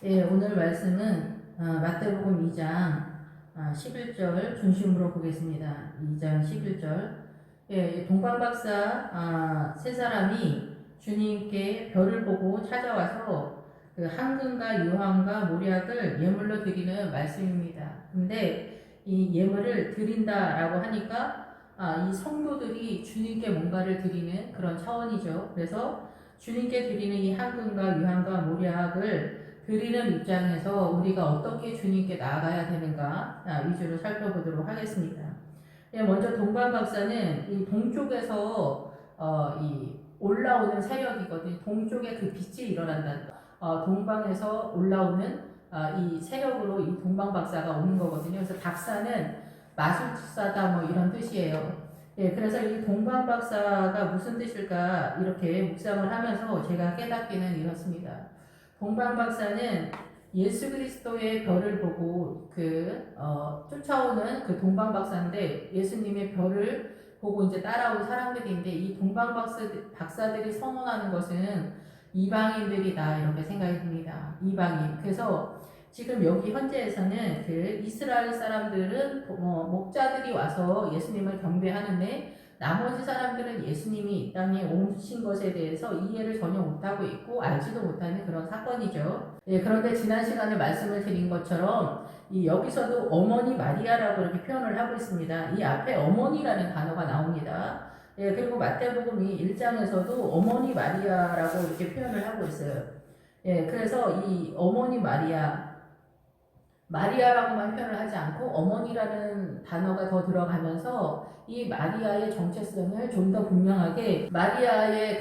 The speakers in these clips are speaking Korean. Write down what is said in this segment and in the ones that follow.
예, 오늘 말씀은 마태복음 2장 11절 중심으로 보겠습니다. 2장 11절. 예, 동방박사 세 사람이 주님께 별을 보고 찾아와서 그 황금과 유황과 모략을 예물로 드리는 말씀입니다. 근데 이 예물을 드린다라고 하니까 이 성도들이 주님께 뭔가를 드리는 그런 차원이죠. 그래서 주님께 드리는 이 황금과 유황과 모략을 드리는 입장에서 우리가 어떻게 주님께 나아가야 되는가 위주로 살펴보도록 하겠습니다. 예, 먼저 동방 박사는 이 동쪽에서 이 올라오는 세력이거든요. 동쪽에 그 빛이 일어난다는 거. 동방에서 올라오는 이 세력으로 이 동방 박사가 오는 거거든요. 그래서 박사는 마술사다 뭐 이런 뜻이에요. 예, 그래서 이 동방 박사가 무슨 뜻일까 이렇게 묵상을 하면서 제가 깨닫기는 이렇습니다. 동방 박사는 예수 그리스도의 별을 보고 쫓아오는 그 동방 박사인데 예수님의 별을 보고 이제 따라온 사람들인데 이 동방 박사들이 선언하는 것은 이방인들이다 이렇게 생각이 듭니다. 이방인. 그래서 지금 여기 현재에서는 그 이스라엘 사람들은 목자들이 와서 예수님을 경배하는데 나머지 사람들은 예수님이 이 땅에 오신 것에 대해서 이해를 전혀 못하고 있고 알지도 못하는 그런 사건이죠. 예, 그런데 지난 시간에 말씀을 드린 것처럼 여기서도 어머니 마리아라고 이렇게 표현을 하고 있습니다. 이 앞에 어머니라는 단어가 나옵니다. 예, 그리고 마태복음 1장에서도 어머니 마리아라고 이렇게 표현을 하고 있어요. 예, 그래서 이 어머니 마리아라고만 표현을 하지 않고 어머니라는 단어가 더 들어가면서 이 마리아의 정체성을 좀 더 분명하게 마리아의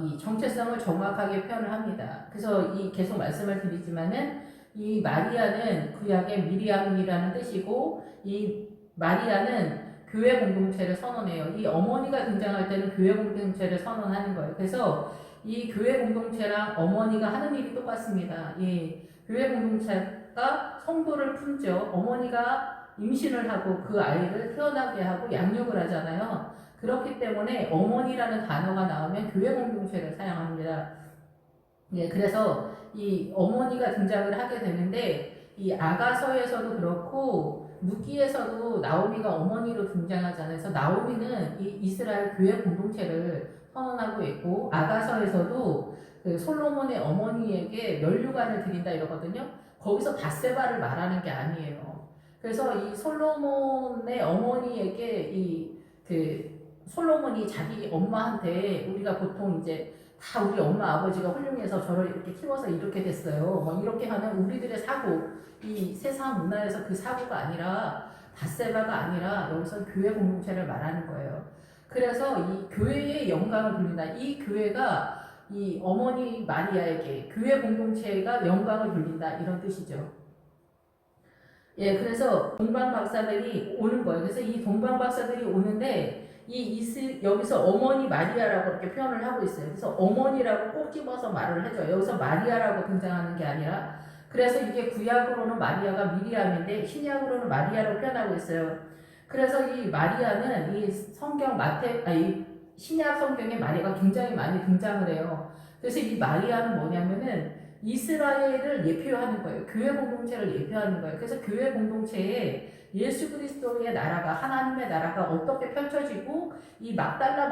이 정체성을 정확하게 표현을 합니다. 그래서 계속 말씀을 드리지만은 이 마리아는 구약의 미리암이라는 뜻이고 이 마리아는 교회 공동체를 선언해요. 이 어머니가 등장할 때는 교회 공동체를 선언하는 거예요. 그래서 이 교회 공동체랑 어머니가 하는 일이 똑같습니다. 이 교회 공동체가 성도를 품죠. 어머니가 임신을 하고 그 아이를 태어나게 하고 양육을 하잖아요. 그렇기 때문에 어머니라는 단어가 나오면 교회 공동체를 사용합니다. 예, 그래서 이 어머니가 등장을 하게 되는데 이 아가서에서도 그렇고 룻기에서도 나오미가 어머니로 등장하잖아요. 그래서 나오미는 이 이스라엘 교회 공동체를 선언하고 있고 아가서에서도 그 솔로몬의 어머니에게 면류관을 드린다 이러거든요. 거기서 밧세바를 말하는 게 아니에요. 그래서 이 솔로몬의 어머니에게 솔로몬이 자기 엄마한테 우리가 보통 이제 다 우리 엄마 아버지가 훌륭해서 저를 이렇게 키워서 이렇게 됐어요. 뭐 이렇게 하는 우리들의 사고, 이 세상 문화에서 그 사고가 아니라 닷세바가 아니라 여기서 교회 공동체를 말하는 거예요. 그래서 이 교회의 영광을 돌린다. 이 교회가 이 어머니 마리아에게 교회 공동체가 영광을 돌린다 이런 뜻이죠. 예, 그래서 동방 박사들이 오는 거예요. 그래서 이 동방 박사들이 오는데 여기서 어머니 마리아라고 이렇게 표현을 하고 있어요. 그래서 어머니라고 꼭 집어서 말을 해줘요. 여기서 마리아라고 등장하는 게 아니라 그래서 이게 구약으로는 마리아가 미리암인데 신약으로는 마리아로 표현하고 있어요. 그래서 이 마리아는 이 신약 성경에 마리아가 굉장히 많이 등장을 해요. 그래서 이 마리아는 뭐냐면은 이스라엘을 예표하는 거예요. 교회 공동체를 예표하는 거예요. 그래서 교회 공동체에 예수 그리스도의 나라가 하나님의 나라가 어떻게 펼쳐지고 이 막달라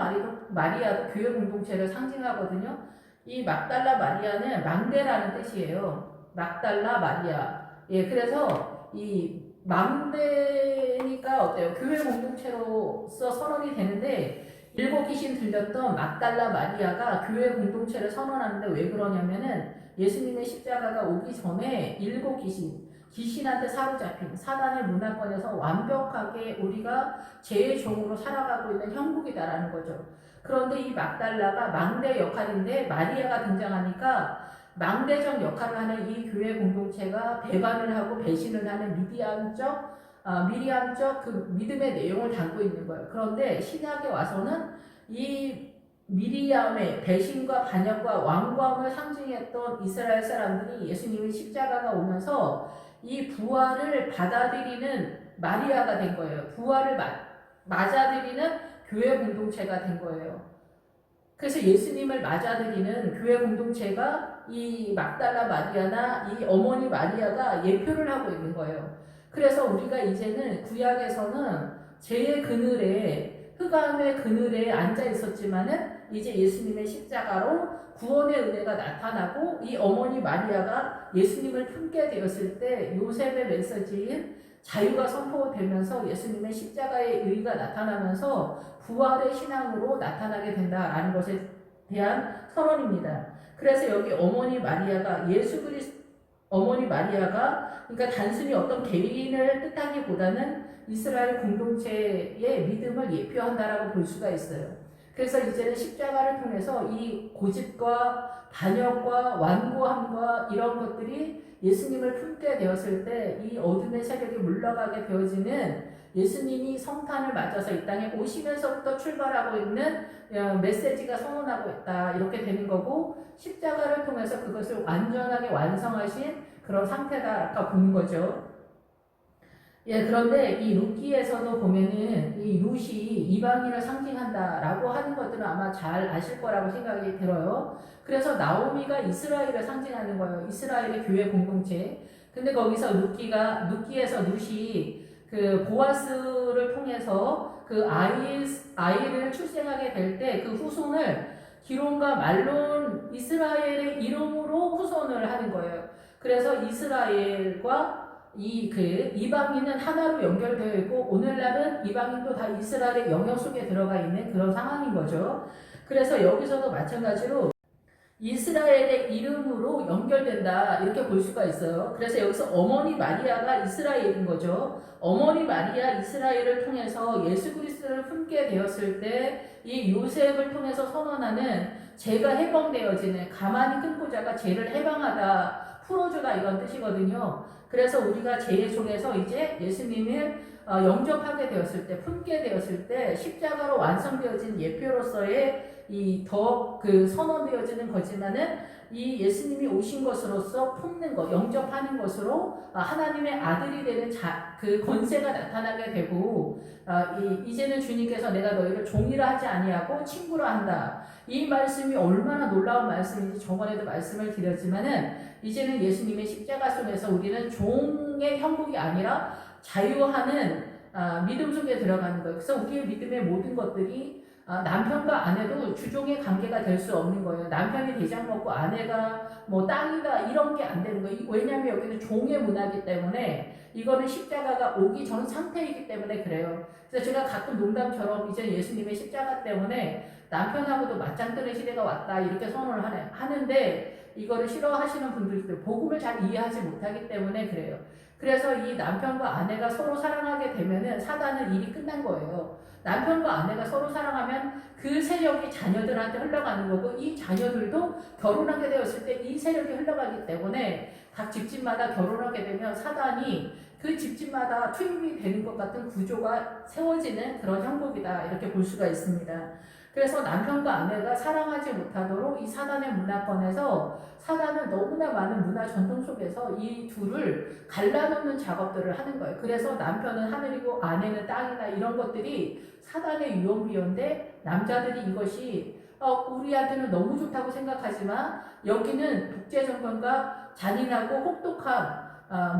마리아도 교회 공동체를 상징하거든요. 이 막달라 마리아는 망대라는 뜻이에요. 막달라 마리아. 예, 그래서 이 망대니까 어때요? 교회 공동체로서 선언이 되는데 일곱 귀신 들렸던 막달라 마리아가 교회 공동체를 선언하는데 왜 그러냐면은 예수님의 십자가가 오기 전에 일곱 귀신한테 사로잡힌 사단의 문화권에서 완벽하게 우리가 죄의 종으로 살아가고 있는 형국이다라는 거죠. 그런데 이 막달라가 망대 역할인데 마리아가 등장하니까 망대적 역할을 하는 이 교회 공동체가 배반을 하고 배신을 하는 미리암적 그 믿음의 내용을 담고 있는 거예요. 그런데 신약에 와서는 이 미리암의 배신과 반역과 완고함을 상징했던 이스라엘 사람들이 예수님의 십자가가 오면서 이 부활을 받아들이는 마리아가 된 거예요. 부활을 맞아들이는 교회 공동체가 된 거예요. 그래서 예수님을 맞아들이는 교회 공동체가 이 막달라 마리아나 이 어머니 마리아가 예표를 하고 있는 거예요. 그래서 우리가 이제는 구약에서는 죄의 그늘에, 흑암의 그늘에 앉아 있었지만은 이제 예수님의 십자가로 구원의 은혜가 나타나고 이 어머니 마리아가 예수님을 품게 되었을 때 요셉의 메시지인 자유가 선포되면서 예수님의 십자가의 의가 나타나면서 부활의 신앙으로 나타나게 된다라는 것에 대한 선언입니다. 그래서 여기 어머니 마리아가 어머니 마리아가 그러니까 단순히 어떤 개인을 뜻하기보다는 이스라엘 공동체의 믿음을 예표한다라고 볼 수가 있어요. 그래서 이제는 십자가를 통해서 이 고집과 반역과 완고함과 이런 것들이 예수님을 품게 되었을 때 이 어둠의 세력이 물러가게 되어지는 예수님이 성탄을 맞아서 이 땅에 오시면서부터 출발하고 있는 메시지가 선언하고 있다. 이렇게 되는 거고 십자가를 통해서 그것을 완전하게 완성하신 그런 상태다라고 보는 거죠. 예, 그런데 이 룻기에서도 보면은 이 룻이 이방인을 상징한다라고 하는 것들은 아마 잘 아실 거라고 생각이 들어요. 그래서 나오미가 이스라엘을 상징하는 거예요. 이스라엘의 교회 공동체. 근데 거기서 룻기에서 룻이 그 보아스를 통해서 그 아이를 출생하게 될 때 그 후손을 기론과 말론 이스라엘의 이름으로 후손을 하는 거예요. 그래서 이스라엘과 이방인은 하나로 연결되어 있고 오늘날은 이방인도 다 이스라엘의 영역 속에 들어가 있는 그런 상황인 거죠. 그래서 여기서도 마찬가지로 이스라엘의 이름으로 연결된다 이렇게 볼 수가 있어요. 그래서 여기서 어머니 마리아가 이스라엘인 거죠. 어머니 마리아 이스라엘을 통해서 예수 그리스도를 품게 되었을 때 이 요셉을 통해서 선언하는 죄가 해방되어지는 가만히 끊고 자가 죄를 해방하다 풀어주다 이런 뜻이거든요. 그래서 우리가 죄 속에서 이제 예수님을 영접하게 되었을 때, 품게 되었을 때 십자가로 완성되어진 예표로서의 그 선언되어지는 거지만은 이 예수님이 오신 것으로서 품는 것, 영접하는 것으로 하나님의 아들이 되는 그 권세가 나타나게 되고 이제는 주님께서 내가 너희를 종이라 하지 아니하고 친구라 한다. 이 말씀이 얼마나 놀라운 말씀인지 저번에도 말씀을 드렸지만은 이제는 예수님의 십자가 속에서 우리는 종의 형국이 아니라 자유하는 믿음 속에 들어가는 거예요. 그래서 우리의 믿음의 모든 것들이 남편과 아내도 주종의 관계가 될 수 없는 거예요. 남편이 대장 먹고 아내가 뭐 땅이다 이런 게 안 되는 거예요. 왜냐하면 여기는 종의 문화이기 때문에 이거는 십자가가 오기 전 상태이기 때문에 그래요. 그래서 제가 가끔 농담처럼 이제 예수님의 십자가 때문에 남편하고도 맞짱 뜨는 시대가 왔다 이렇게 선언을 하는데 이거를 싫어하시는 분들도 복음을 잘 이해하지 못하기 때문에 그래요. 그래서 이 남편과 아내가 서로 사랑하게 되면은 사단은 일이 끝난 거예요. 남편과 아내가 서로 사랑하면 그 세력이 자녀들한테 흘러가는 거고 이 자녀들도 결혼하게 되었을 때 이 세력이 흘러가기 때문에 각 집집마다 결혼하게 되면 사단이 그 집집마다 투입이 되는 것 같은 구조가 세워지는 그런 형국이다 이렇게 볼 수가 있습니다. 그래서 남편과 아내가 사랑하지 못하도록 이 사단의 문화권에서 사단은 너무나 많은 문화 전통 속에서 이 둘을 갈라놓는 작업들을 하는 거예요. 그래서 남편은 하늘이고 아내는 땅이다 이런 것들이 사단의 유언비어인데 남자들이 이것이 우리한테는 너무 좋다고 생각하지만 여기는 독재 정권과 잔인하고 혹독한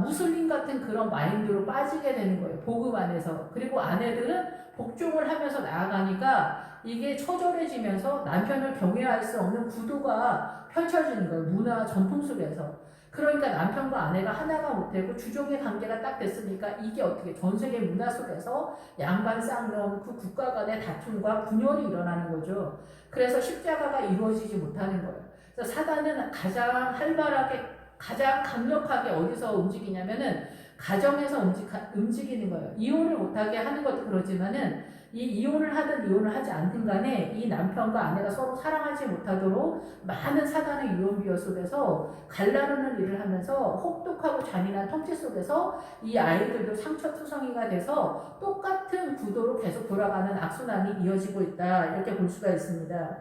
무슬림 같은 그런 마인드로 빠지게 되는 거예요. 복음 안에서. 그리고 아내들은 복종을 하면서 나아가니까 이게 처절해지면서 남편을 경외할 수 없는 구도가 펼쳐지는 거예요. 문화 전통 속에서. 그러니까 남편과 아내가 하나가 못되고 주종의 관계가 딱 됐으니까 이게 어떻게 전 세계 문화 속에서 양반 쌍놈 그 국가 간의 다툼과 분열이 일어나는 거죠. 그래서 십자가가 이루어지지 못하는 거예요. 그래서 사단은 가장 활발하게 가장 강력하게 어디서 움직이냐면은 가정에서 움직이는 거예요. 이혼을 못하게 하는 것도 그러지만은 이 이혼을 하든 이혼을 하지 않든 간에 이 남편과 아내가 서로 사랑하지 못하도록 많은 사단의 유언비어 속에서 갈라놓는 일을 하면서 혹독하고 잔인한 통치 속에서 이 아이들도 상처투성이가 돼서 똑같은 구도로 계속 돌아가는 악순환이 이어지고 있다 이렇게 볼 수가 있습니다.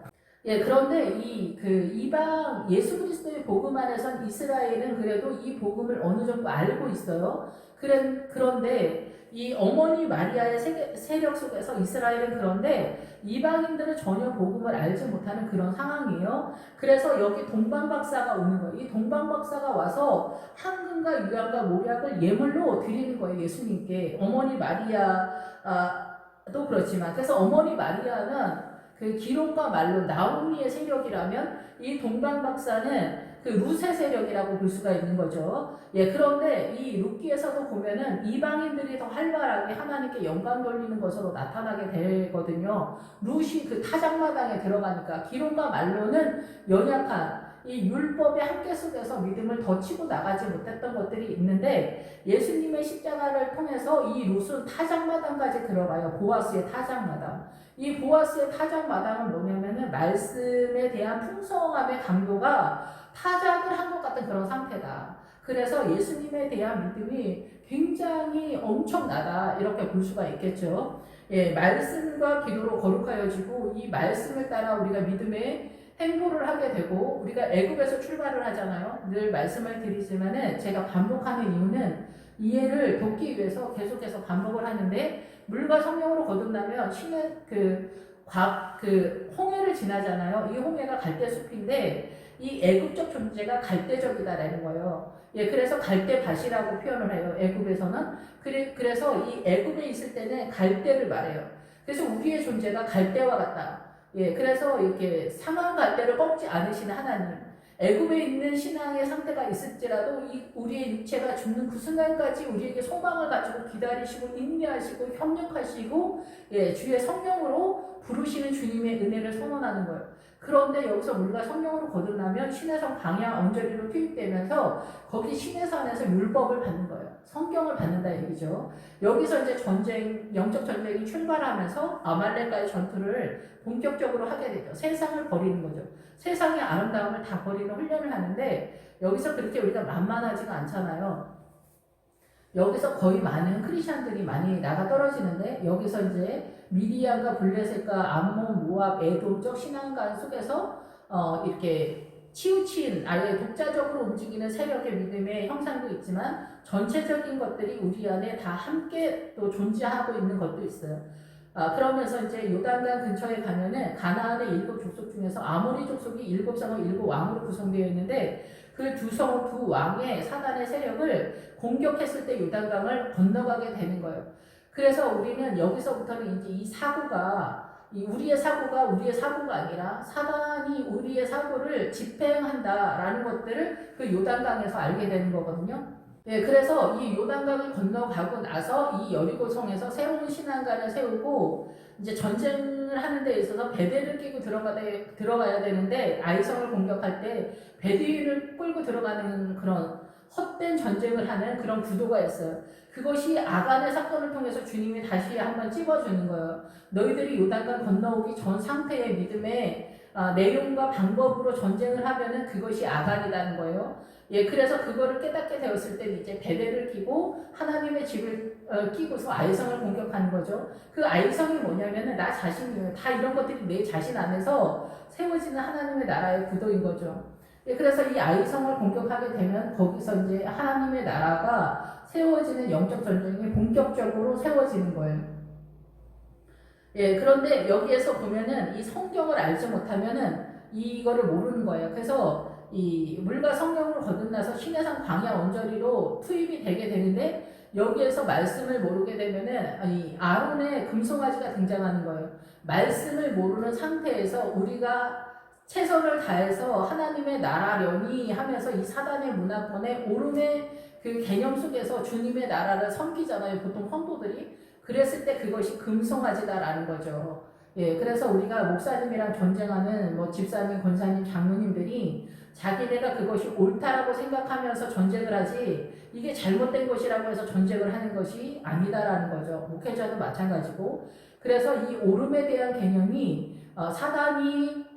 예, 그런데 이방 예수 그리스도의 복음 안에선 이스라엘은 그래도 이 복음을 어느 정도 알고 있어요. 그런데 이 어머니 마리아의 세력 속에서 이스라엘은 그런데 이방인들은 전혀 복음을 알지 못하는 그런 상황이에요. 그래서 여기 동방박사가 오는 거예요. 이 동방박사가 와서 황금과 유황과 모략을 예물로 드리는 거예요. 예수님께. 어머니 마리아도 그렇지만 그래서 어머니 마리아는 그 기록과 말로 나오미의 세력이라면 이 동방박사는 그 루세 세력이라고 볼 수가 있는 거죠. 예, 그런데 이 룻기에서도 보면은 이방인들이 더 활발하게 하나님께 영광 돌리는 것으로 나타나게 되거든요. 룻이 그 타작마당에 들어가니까 기록과 말로는 연약한 이 율법의 한계 속에서 믿음을 더 치고 나가지 못했던 것들이 있는데 예수님의 십자가를 통해서 이 룻은 타작마당까지 들어가요. 보아스의 타작마당. 이 보아스의 타작마당은 뭐냐면은 말씀에 대한 풍성함의 강도가 타작을 한 것 같은 그런 상태다. 그래서 예수님에 대한 믿음이 굉장히 엄청나다 이렇게 볼 수가 있겠죠. 예, 말씀과 기도로 거룩하여지고 이 말씀을 따라 우리가 믿음의 행보를 하게 되고 우리가 애굽에서 출발을 하잖아요. 늘 말씀을 드리지만은 제가 반복하는 이유는 이해를 돕기 위해서 계속해서 반복을 하는데 물과 성령으로 거듭나면 신의 홍해를 지나잖아요. 이 홍해가 갈대숲인데 이 애굽적 존재가 갈대적이다라는 거예요. 예, 그래서 갈대밭이라고 표현을 해요. 애굽에서는. 그래서 이 애굽에 있을 때는 갈대를 말해요. 그래서 우리의 존재가 갈대와 같다. 예, 그래서 이렇게 상한 갈대를 꺾지 않으시는 하나님. 애굽에 있는 신앙의 상태가 있을지라도 우리의 육체가 죽는 그 순간까지 우리에게 소망을 가지고 기다리시고 인내하시고 협력하시고 예, 주의 성령으로 부르시는 주님의 은혜를 선언하는 거예요. 그런데 여기서 우리가 성령으로 거듭나면 신의 성 광야 언저리로 투입되면서 거기 신의 산에서 율법을 받는 거예요. 성경을 받는다 얘기죠. 여기서 이제 영적 전쟁이 출발하면서 아말렉과의 전투를 본격적으로 하게 되죠. 세상을 버리는 거죠. 세상의 아름다움을 다 버리는 훈련을 하는데 여기서 그렇게 우리가 만만하지가 않잖아요. 여기서 거의 많은 크리스천들이 많이 나가 떨어지는데 여기서 이제 미디안과 블레셋과 암몬, 모압, 에돔적 신앙관 속에서 이렇게 치우친 아예 독자적으로 움직이는 세력의 믿음의 형상도 있지만 전체적인 것들이 우리 안에 다 함께 또 존재하고 있는 것도 있어요. 그러면서 이제 요단강 근처에 가면은 가나안의 7 족속 중에서 아모리 족속이 7성을 7왕으로 구성되어 있는데 그 두 왕의 사단의 세력을 공격했을 때 요단강을 건너가게 되는 거예요. 그래서 우리는 여기서부터는 이제 이 사고가 우리의 사고가 아니라 사단이 우리의 사고를 집행한다라는 것들을 그 요단강에서 알게 되는 거거든요. 예, 그래서 이 요단강을 건너가고 나서 이 여리고성에서 새로운 신앙관을 세우고 이제 전쟁을 하는 데 있어서 배대를 끼고 들어가야 되는데 아이성을 공격할 때 배대를 끌고 들어가는 그런 헛된 전쟁을 하는 그런 구도가 있어요. 그것이 아간의 사건을 통해서 주님이 다시 한번 찝어주는 거예요. 너희들이 요단강 건너오기 전 상태의 믿음의 내용과 방법으로 전쟁을 하면은 그것이 아간이라는 거예요. 예, 그래서 그거를 깨닫게 되었을 때 이제 베델을 끼고 하나님의 집을 끼고서 아이성을 공격하는 거죠. 그 아이성이 뭐냐면은 나 자신이에요. 다 이런 것들이 내 자신 안에서 세워지는 하나님의 나라의 구도인 거죠. 예, 그래서 이 아이성을 공격하게 되면 거기서 이제 하나님의 나라가 세워지는 영적 전쟁이 본격적으로 세워지는 거예요. 예, 그런데 여기에서 보면은 이 성경을 알지 못하면은 이거를 모르는 거예요. 그래서 이 물과 성령으로 거듭나서 신해산 광야 언저리로 투입이 되게 되는데 여기에서 말씀을 모르게 되면은 이 아론의 금송아지가 등장하는 거예요. 말씀을 모르는 상태에서 우리가 최선을 다해서 하나님의 나라려니 하면서 이 사단의 문화권의 오름의 그 개념 속에서 주님의 나라를 섬기잖아요. 보통 성도들이. 그랬을 때 그것이 금송아지다라는 거죠. 예, 그래서 우리가 목사님이랑 전쟁하는 뭐 집사님, 권사님, 장로님들이 자기네가 그것이 옳다라고 생각하면서 전쟁을 하지 이게 잘못된 것이라고 해서 전쟁을 하는 것이 아니다라는 거죠. 목회자도 마찬가지고. 그래서 이 오름에 대한 개념이 사단이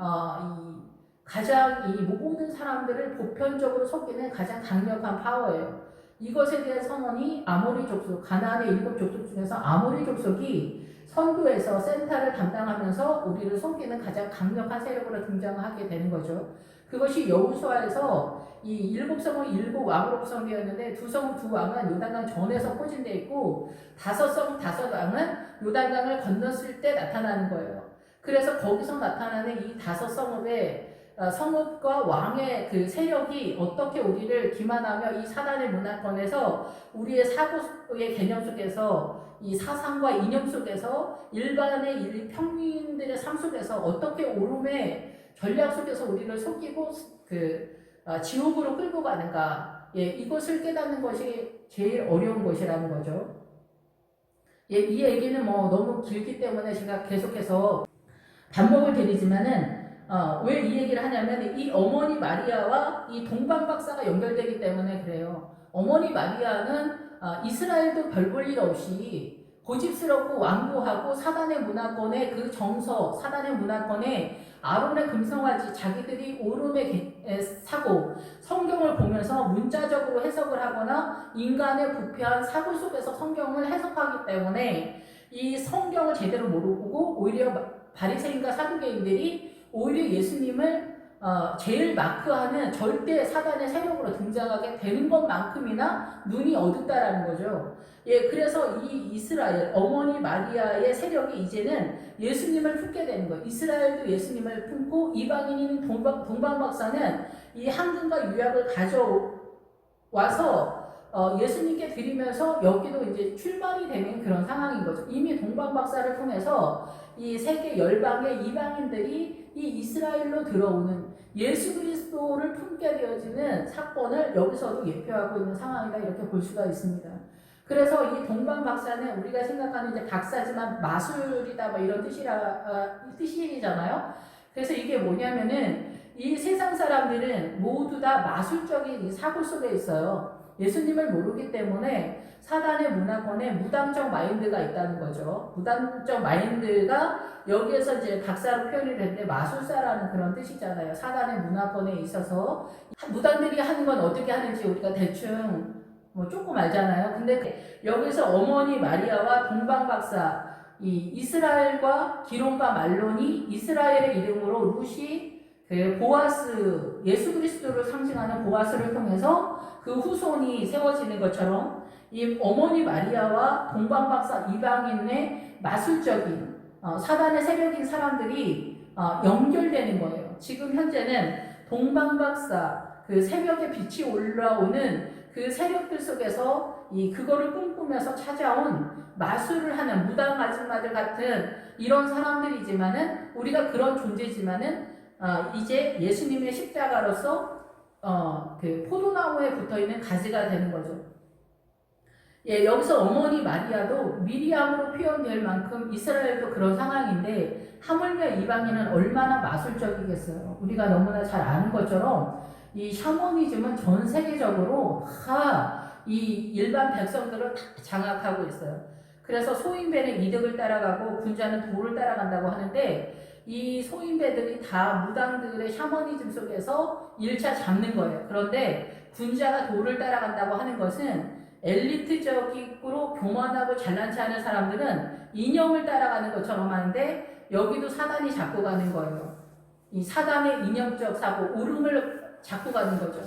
가장 이 모든 사람들을 보편적으로 속이는 가장 강력한 파워예요. 이것에 대한 선언이 아모리 족속, 가나안의 7족속 중에서 아모리 족속이 선교에서 센터를 담당하면서 우리를 섬기는 가장 강력한 세력으로 등장하게 되는 거죠. 그것이 여호수아에서 이 7성은 7왕으로 구성되었는데 2성은 2왕은 요단강 전에서 포진되어 있고 5성 5왕은 요단강을 건넜을 때 나타나는 거예요. 그래서 거기서 나타나는 이 5성읍의 성읍과 왕의 그 세력이 어떻게 우리를 기만하며 이 사단의 문화권에서 우리의 사고의 개념 속에서 이 사상과 이념 속에서 일반의 평민들의 삶 속에서 어떻게 오름의 전략 속에서 우리를 속이고 지옥으로 끌고 가는가. 예, 이것을 깨닫는 것이 제일 어려운 것이라는 거죠. 예, 이 얘기는 뭐 너무 길기 때문에 제가 계속해서 반복을 드리지만은 왜 이 얘기를 하냐면 이 어머니 마리아와 이 동방 박사가 연결되기 때문에 그래요. 어머니 마리아는 이스라엘도 별 볼 일 없이 고집스럽고 완고하고 사단의 문화권의 그 정서, 사단의 문화권의 아론의 금성아지 자기들이 오름의 사고, 성경을 보면서 문자적으로 해석을 하거나 인간의 부패한 사고 속에서 성경을 해석하기 때문에 이 성경을 제대로 모르고 오히려 바리새인과 사두개인들이 오히려 예수님을 제일 마크하는 절대 사단의 세력으로 등장하게 되는 것만큼이나 눈이 어둡다라는 거죠. 예, 그래서 이 이스라엘 어머니 마리아의 세력이 이제는 예수님을 품게 되는 거예요. 이스라엘도 예수님을 품고 이방인인 동방박사는 이 황금과 유약을 가져와서 예수님께 드리면서 여기도 이제 출발이 되는 그런 상황인 거죠. 이미 동방박사를 통해서 이 세계 열방의 이방인들이 이 이스라엘로 들어오는 예수 그리스도를 품게 되어지는 사건을 여기서도 예표하고 있는 상황이다 이렇게 볼 수가 있습니다. 그래서 이 동방박사는 우리가 생각하는 이제 박사지만 마술이다 뭐 이런 뜻이잖아요. 그래서 이게 뭐냐면은 이 세상 사람들은 모두 다 마술적인 사고 속에 있어요. 예수님을 모르기 때문에 사단의 문화권에 무당적 마인드가 있다는 거죠. 무당적 마인드가 여기에서 이제 박사로 표현이 되는데 마술사라는 그런 뜻이잖아요. 사단의 문화권에 있어서 무당들이 하는 건 어떻게 하는지 우리가 대충 뭐 조금 알잖아요. 근데 여기서 어머니 마리아와 동방박사, 이 이스라엘과 기론과 말론이 이스라엘의 이름으로 루시, 보아스, 예수 그리스도를 상징하는 보아스를 통해서 그 후손이 세워지는 것처럼 이 어머니 마리아와 동방박사 이방인의 마술적인 사단의 세력인 사람들이 연결되는 거예요. 지금 현재는 동방박사 그 새벽에 빛이 올라오는 그 세력들 속에서 그거를 꿈꾸면서 찾아온 마술을 하는 무당 아줌마들 같은 이런 사람들이지만은 우리가 그런 존재지만은 이제 예수님의 십자가로서 그 포도나무에 붙어있는 가지가 되는 거죠. 예, 여기서 어머니 마리아도 미리암으로 표현될 만큼 이스라엘도 그런 상황인데 하물며 이방인은 얼마나 마술적이겠어요. 우리가 너무나 잘 아는 것처럼 이 샤머니즘은 전 세계적으로 이 일반 백성들을 다 장악하고 있어요. 그래서 소인배는 이득을 따라가고 군자는 도를 따라간다고 하는데 이 소인배들이 다 무당들의 샤머니즘 속에서 1차 잡는 거예요. 그런데 군자가 도를 따라간다고 하는 것은 엘리트적으로 교만하고 잘난 체 하는 사람들은 이념을 따라가는 것처럼 하는데 여기도 사단이 잡고 가는 거예요. 이 사단의 이념적 사고, 오름을 잡고 가는 거죠.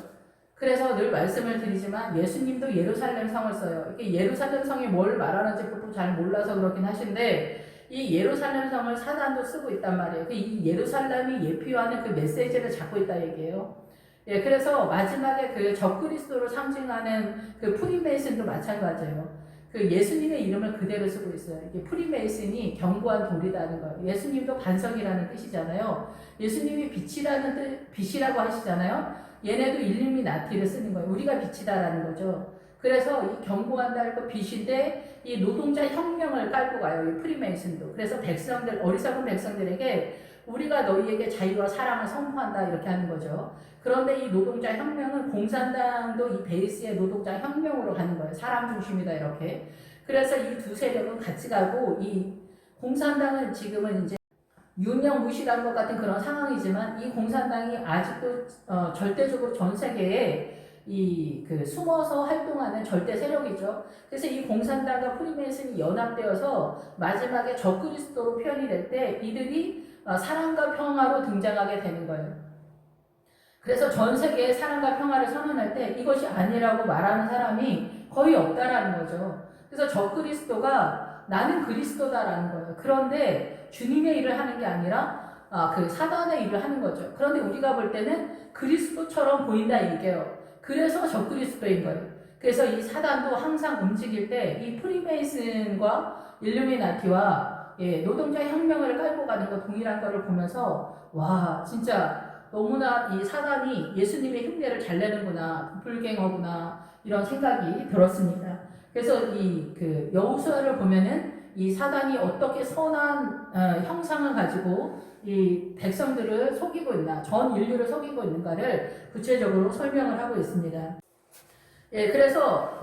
그래서 늘 말씀을 드리지만 예수님도 예루살렘 성을 써요. 이게 예루살렘 성이 뭘 말하는지 보통 잘 몰라서 그렇긴 하신데 이 예루살렘 성을 사단도 쓰고 있단 말이에요. 이 예루살렘이 예표하는 그 메시지를 잡고 있다 얘기예요. 예, 그래서 마지막에 그 적그리스도를 상징하는 그 프리메이슨도 마찬가지예요. 그 예수님의 이름을 그대로 쓰고 있어요. 이게 프리메이슨이 견고한 돌이라는 거예요. 예수님도 반석이라는 뜻이잖아요. 예수님이 빛이라고 하시잖아요. 얘네도 일루미나티를 쓰는 거예요. 우리가 빛이다라는 거죠. 그래서 이 견고한다 그 빛인데 이 노동자 혁명을 깔고 가요. 이 프리메이슨도. 그래서 어리석은 백성들에게 우리가 너희에게 자유와 사랑을 선포한다 이렇게 하는 거죠. 그런데 이 노동자 혁명은 공산당도 이 베이스의 노동자 혁명으로 가는 거예요. 사람 중심이다 이렇게. 그래서 이 두 세력은 같이 가고 이 공산당은 지금은 이제 유명무실한 것 같은 그런 상황이지만 이 공산당이 아직도 절대적으로 전 세계에 그 숨어서 활동하는 절대 세력이죠. 그래서 이 공산당과 프리메이슨이 연합되어서 마지막에 적그리스도로 표현이 될 때 이들이 사랑과 평화로 등장하게 되는 거예요. 그래서 전 세계에 사랑과 평화를 선언할 때 이것이 아니라고 말하는 사람이 거의 없다라는 거죠. 그래서 적그리스도가 나는 그리스도다라는 거예요. 그런데 주님의 일을 하는 게 아니라 그 사단의 일을 하는 거죠. 그런데 우리가 볼 때는 그리스도처럼 보인다 이게요. 그래서 적그리스도인 거예요. 그래서 이 사단도 항상 움직일 때 이 프리메이슨과 일루미나티와 노동자 혁명을 깔고 가는 거 동일한 거를 보면서 와 진짜 너무나 이 사단이 예수님의 흉내를 잘 내는구나, 불갱어구나 이런 생각이 들었습니다. 그래서 이 그 여호수아를 보면은 이 사단이 어떻게 선한 형상을 가지고 이 백성들을 속이고 있나, 전 인류를 속이고 있는가를 구체적으로 설명을 하고 있습니다. 그래서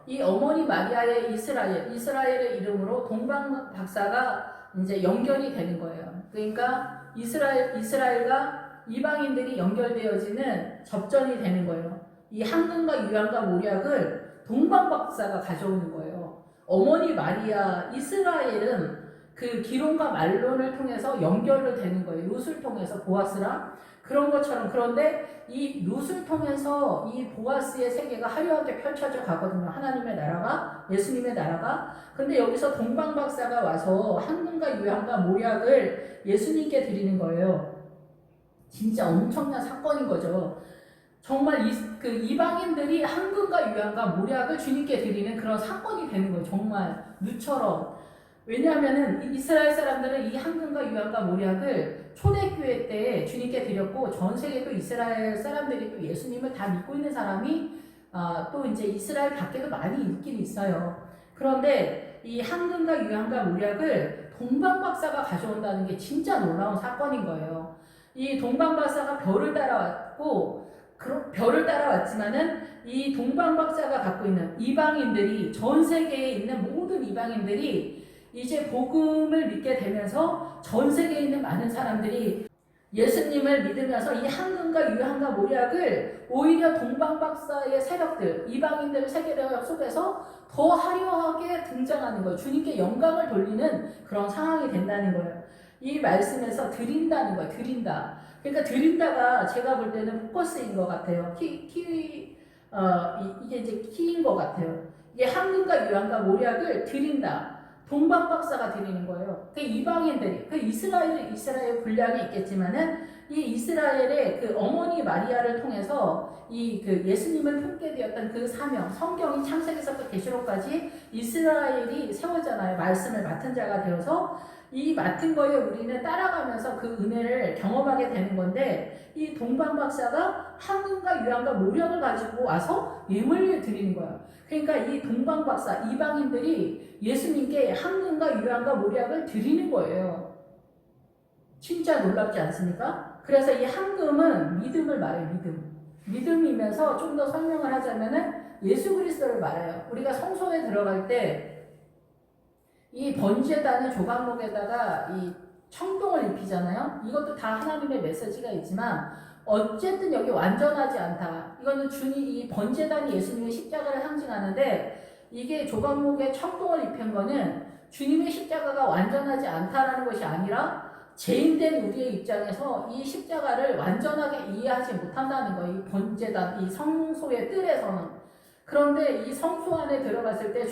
이 어머니 마리아의 이스라엘의 이름으로 동방 박사가 이제 연결이 되는 거예요. 그러니까 이스라엘과 이방인들이 연결되어지는 접전이 되는 거예요. 이 한근과 유양과 모략을 동방 박사가 가져오는 거예요. 어머니 마리아, 이스라엘은 그 기론과 말론을 통해서 연결을 되는 거예요. 룻을 통해서 보아스랑 그런 것처럼. 그런데 이 룻을 통해서 이 보아스의 세계가 화려하게 펼쳐져 가거든요. 하나님의 나라가, 예수님의 나라가. 근데 여기서 동방 박사가 와서 한근과 유양과 모략을 예수님께 드리는 거예요. 진짜 엄청난 사건인 거죠. 정말 이방인들이 한근과 유양과 모략을 주님께 드리는 그런 사건이 되는 거예요. 정말 룻처럼. 왜냐하면은 이스라엘 사람들은 이 한근과 유양과 모략을 초대교회 때 주님께 드렸고 전 세계 또 이스라엘 사람들이 또 예수님을 다 믿고 있는 사람이 또 이제 이스라엘 밖에도 많이 있긴 있어요. 그런데 이 한근과 유양과 모략을 동방 박사가 가져온다는 게 진짜 놀라운 사건인 거예요. 이 동방 박사가 별을 따라왔지만은 이 동방 박사가 갖고 있는 이방인들이 전 세계에 있는 모든 이방인들이 이제 복음을 믿게 되면서 전 세계에 있는 많은 사람들이 예수님을 믿으면서 이 한근과 유양과 모략을 오히려 동방 박사의 세력들, 이방인들 세계력 속에서 더 화려하게 등장하는 거예요. 주님께 영광을 돌리는 그런 상황이 된다는 거예요. 이 말씀에서 드린다는 거예요. 드린다. 그러니까 드린다가 제가 볼 때는 포커스인 것 같아요. 이게 이제 키인 것 같아요. 이게 한근과 유양과 모략을 드린다. 동방 박사가 드리는 거예요. 그 이방인들이, 그 이스라엘 분량이 있겠지만은 이 이스라엘의 그 어머니 마리아를 통해서 이 그 예수님을 품게 되었던 그 사명, 성경이 창세기서부터 계시록까지 이스라엘이 세워잖아요. 말씀을 맡은 자가 되어서 이 맡은 거에 우리는 따라가면서 그 은혜를 경험하게 되는 건데 이 동방 박사가 한근과 유양과 모략을 가지고 와서 예물을 드리는 거예요. 그러니까 이 동방 박사, 이방인들이 예수님께 한근과 유양과 모략을 드리는 거예요. 진짜 놀랍지 않습니까? 그래서 이 한금은 믿음을 말해요. 믿음이면서 좀 더 설명을 하자면은 예수 그리스도를 말해요. 우리가 성소에 들어갈 때 이 번제단의 조각목에다가 이 청동을 입히잖아요. 이것도 다 하나님의 메시지가 있지만 어쨌든 여기 완전하지 않다. 이거는 이 번제단이 예수님의 십자가를 상징하는데 이게 조각목에 청동을 입힌 거는 주님의 십자가가 완전하지 않다라는 것이 아니라 죄인된 우리의 입장에서 이 십자가를 완전하게 이해하지 못한다는 거예요. 이 번제단, 이 성소의 뜰에서는. 그런데 이 성소 안에 들어갔을 때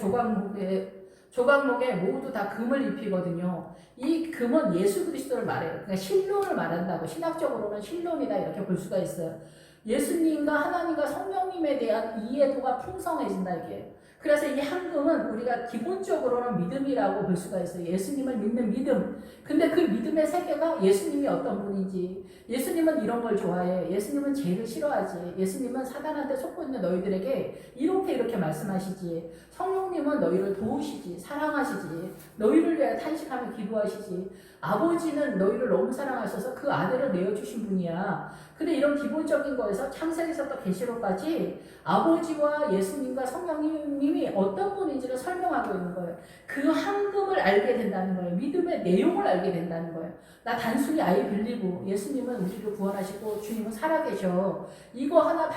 조각목에 모두 다 금을 입히거든요. 이 금은 예수 그리스도를 말해요. 그러니까 신론을 말한다고. 신학적으로는 신론이다 이렇게 볼 수가 있어요. 예수님과 하나님과 성령님에 대한 이해도가 풍성해진다 이게. 그래서 이 한금은 우리가 기본적으로는 믿음이라고 볼 수가 있어요. 예수님을 믿는 믿음. 근데 그 믿음의 세계가 예수님이 어떤 분인지, 예수님은 이런 걸 좋아해, 예수님은 죄를 싫어하지, 예수님은 사단한테 속고 있는 너희들에게 이렇게 말씀하시지, 성령님은 너희를 도우시지, 사랑하시지, 너희를 위해 탄식하며 기도하시지, 아버지는 너희를 너무 사랑하셔서 그 아들을 내어주신 분이야. 근데 이런 기본적인 거에서 창세기서부터 계시록까지 아버지와 예수님과 성령님이 이미 어떤 분인지를 설명하고 있는 거예요. 그 황금을 알게 된다는 거예요. 믿음의 내용을 알게 된다는 거예요. 나 단순히 I 빌리브, 예수님은 우리를 구원하시고 주님은 살아계셔. 이거 하나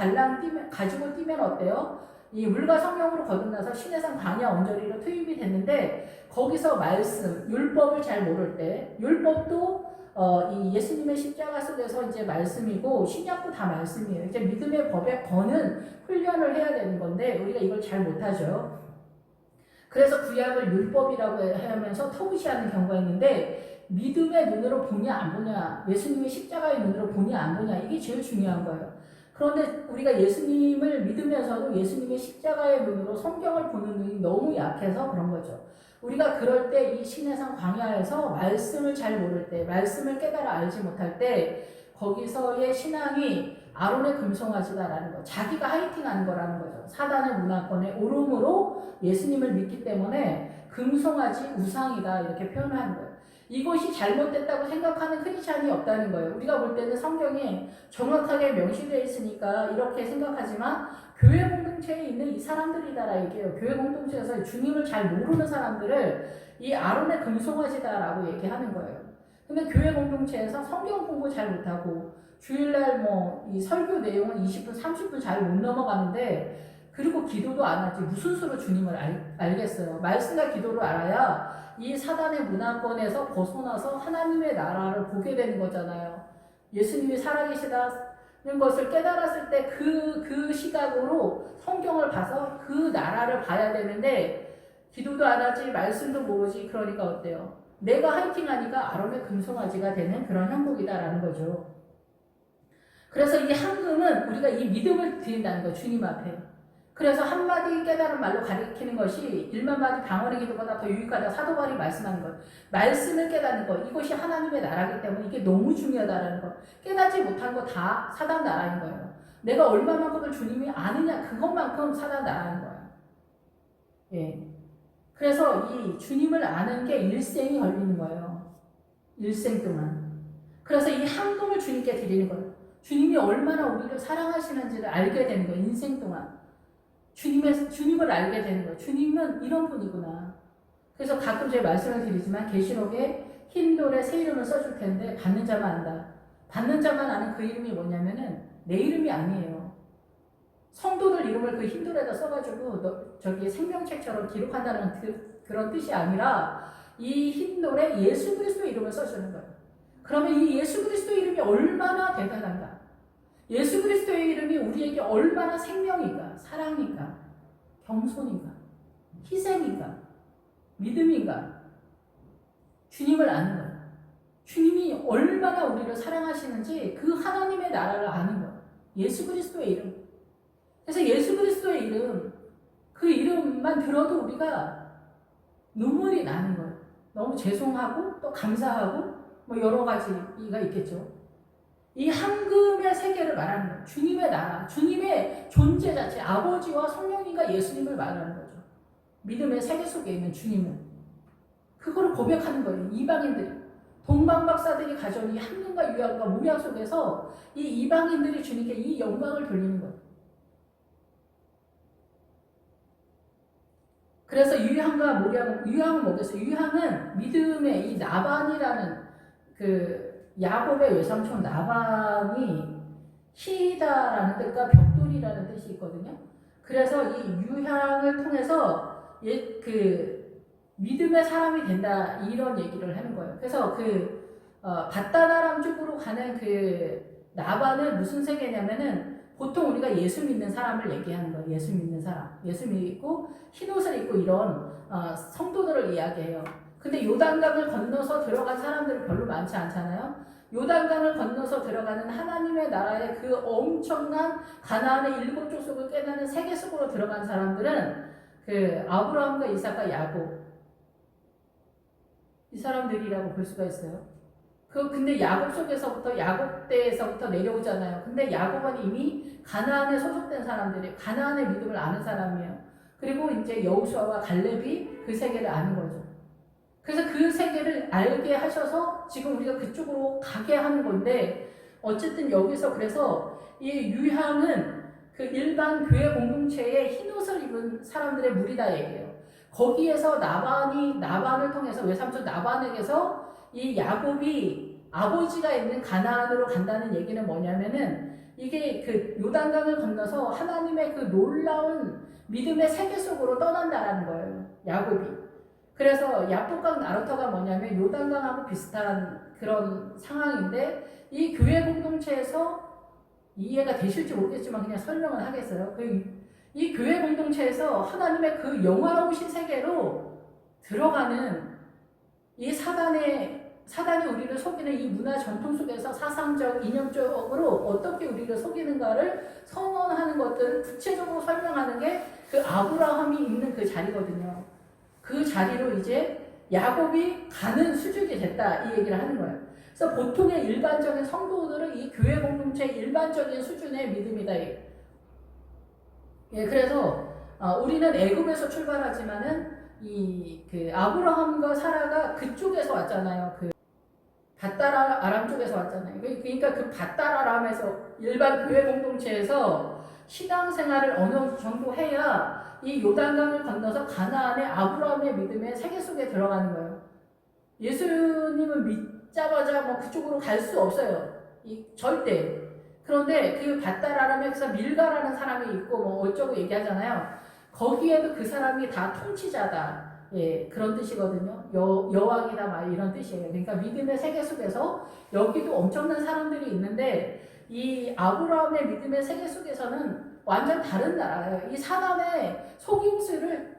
가지고 뛰면 어때요? 이 물과 성령으로 거듭나서 시내산 광야 언저리로 투입이 됐는데 거기서 말씀, 율법을 잘 모를 때 율법도 이 예수님의 십자가 속에서 이제 말씀이고 신약도 다 말씀이에요. 이제 믿음의 법에 거는 훈련을 해야 되는 건데 우리가 이걸 잘 못하죠. 그래서 구약을 율법이라고 하면서 터무시하는 경우가 있는데 믿음의 눈으로 보냐 안 보냐, 예수님의 십자가의 눈으로 보냐 안 보냐, 이게 제일 중요한 거예요. 그런데 우리가 예수님을 믿으면서도 예수님의 십자가의 눈으로 성경을 보는 눈이 너무 약해서 그런 거죠. 우리가 그럴 때 이 시내산 광야에서 말씀을 잘 모를 때, 말씀을 깨달아 알지 못할 때 거기서의 신앙이 아론의 금송아지다라는 거, 자기가 하이팅하는 거라는 거죠. 사단의 문화권에 오름으로 예수님을 믿기 때문에 금송아지 우상이다 이렇게 표현하는 거예요. 이것이 잘못됐다고 생각하는 크리스찬이 없다는 거예요. 우리가 볼 때는 성경이 정확하게 명시되어 있으니까 이렇게 생각하지만 교회 공동체에 있는 이 사람들이다라 얘기해요. 교회 공동체에서 주님을 잘 모르는 사람들을 이 아론의 금송아지다라고 얘기하는 거예요. 근데 교회 공동체에서 성경 공부 잘 못하고 주일날 이 설교 내용은 20분, 30분 잘 못 넘어가는데 그리고 기도도 안 하지. 무슨 수로 주님을 알겠어요. 말씀과 기도를 알아야 이 사단의 문화권에서 벗어나서 하나님의 나라를 보게 되는 거잖아요. 예수님이 살아계시다는 것을 깨달았을 때 그 시각으로 성경을 봐서 그 나라를 봐야 되는데 기도도 안 하지, 말씀도 모르지. 그러니까 어때요? 내가 하이팅하니까 아론의 금송아지가 되는 그런 형국이다라는 거죠. 그래서 이 황금은 우리가 이 믿음을 드린다는 거예요. 주님 앞에. 그래서 한마디 깨달은 말로 가리키는 것이 1만마디 방언의 기도보다 더 유익하다. 사도 바울이 말씀하는 것. 말씀을 깨닫는 것. 이것이 하나님의 나라이기 때문에 이게 너무 중요하다는 것. 깨닫지 못한 거 다 사단 나라인 거예요. 내가 얼마만큼을 주님이 아느냐 그것만큼 사단 나라인 거예요. 예. 그래서 이 주님을 아는 게 일생이 걸리는 거예요. 일생 동안. 그래서 이 황금을 주님께 드리는 거예요. 주님이 얼마나 우리를 사랑하시는지를 알게 되는 거예요. 인생 동안. 주님을 알게 되는 거예요. 주님은 이런 분이구나. 그래서 가끔 제가 말씀을 드리지만 계시록에 흰 돌에 새 이름을 써줄 텐데 받는 자만 안다. 받는 자만 아는 그 이름이 뭐냐면은 내 이름이 아니에요. 성도들 이름을 그 흰 돌에다 써가지고 저기 생명책처럼 기록한다는 그런 뜻이 아니라 이 흰 돌에 예수 그리스도 이름을 써주는 거예요. 그러면 이 예수 그리스도 이름이 얼마나 대단한가? 예수 그리스도의 이름이 우리에게 얼마나 생명인가, 사랑인가, 겸손인가, 희생인가, 믿음인가, 주님을 아는 거예요. 주님이 얼마나 우리를 사랑하시는지 그 하나님의 나라를 아는 거예요. 예수 그리스도의 이름. 그래서 예수 그리스도의 이름, 그 이름만 들어도 우리가 눈물이 나는 거예요. 너무 죄송하고 또 감사하고 여러 가지가 있겠죠. 이 황금의 세계를 말하는 거예요. 주님의 나라, 주님의 존재 자체, 아버지와 성령님과 예수님을 말하는 거죠. 믿음의 세계 속에 있는 주님은. 그거를 고백하는 거예요. 이방인들이. 동방박사들이 가져온 이 황금과 유황과 모양 속에서 이 이방인들이 주님께 이 영광을 돌리는 거예요. 그래서 유황과 모양, 유황은 뭐겠어요? 유황은 믿음의 이 나반이라는 야곱의 외삼촌 나반이 희다라는 뜻과 벽돌이라는 뜻이 있거든요. 그래서 이 유향을 통해서 믿음의 사람이 된다 이런 얘기를 하는 거예요. 그래서 밧다나람 쪽으로 가는 나반은 무슨 세계냐면은 보통 우리가 예수 믿는 사람을 얘기하는 거예요. 예수 믿는 사람, 예수 믿고 흰옷을 입고 이런 성도들을 이야기해요. 근데 요단강을 건너서 들어간 사람들은 별로 많지 않잖아요. 요단강을 건너서 들어가는 하나님의 나라의 그 엄청난 가나안의 7 족속을 깨닫는 세계 속으로 들어간 사람들은 아브라함과 이삭과 야곱 이 사람들이라고 볼 수가 있어요. 근데 야곱 속에서부터 야곱 때에서부터 내려오잖아요. 근데 야곱은 이미 가나안에 소속된 사람들이 가나안의 믿음을 아는 사람이에요. 그리고 이제 여호수아와 갈렙이 그 세계를 아는 거죠. 그래서 그 세계를 알게 하셔서 지금 우리가 그쪽으로 가게 하는 건데 어쨌든 여기서 그래서 이 유향은 그 일반 교회 공동체에 흰옷을 입은 사람들의 무리다 얘기예요. 거기에서 나반을 통해서 외삼촌 나반에게서 이 야곱이 아버지가 있는 가나안으로 간다는 얘기는 뭐냐면은 이게 그 요단강을 건너서 하나님의 그 놀라운 믿음의 세계 속으로 떠난다라는 거예요. 야곱이. 그래서 야복강 나루터가 뭐냐면 요단강하고 비슷한 그런 상황인데 이 교회 공동체에서 이해가 되실지 모르겠지만 그냥 설명을 하겠어요. 이 교회 공동체에서 하나님의 그 영화로우신 세계로 들어가는 이 사단이 우리를 속이는 이 문화 전통 속에서 사상적, 이념적으로 어떻게 우리를 속이는가를 선언하는 것들을 구체적으로 설명하는 게 그 아브라함이 있는 그 자리거든요. 그 자리로 이제 야곱이 가는 수준이 됐다 이 얘기를 하는 거예요. 그래서 보통의 일반적인 성도들은 이 교회 공동체 일반적인 수준의 믿음이다. 예, 그래서 우리는 애굽에서 출발하지만은 그 아브라함과 사라가 그쪽에서 왔잖아요. 그 밧달 아람 쪽에서 왔잖아요. 그러니까 그 밧달 아람에서 일반 교회 공동체에서 신앙생활을 어느 정도 해야 이 요단강을 건너서 가나안의 아브라함의 믿음의 세계 속에 들어가는 거예요. 예수님은 믿자마자 뭐 그쪽으로 갈 수 없어요. 절대. 그런데 그 밧달 아람에서 밀가라는 사람이 있고 뭐 어쩌고 얘기하잖아요. 거기에도 그 사람이 다 통치자다. 예, 그런 뜻이거든요. 여왕이다 막 이런 뜻이에요. 그러니까 믿음의 세계 속에서 여기도 엄청난 사람들이 있는데 이 아브라함의 믿음의 세계 속에서는 완전 다른 나라예요. 이 사단의 속임수를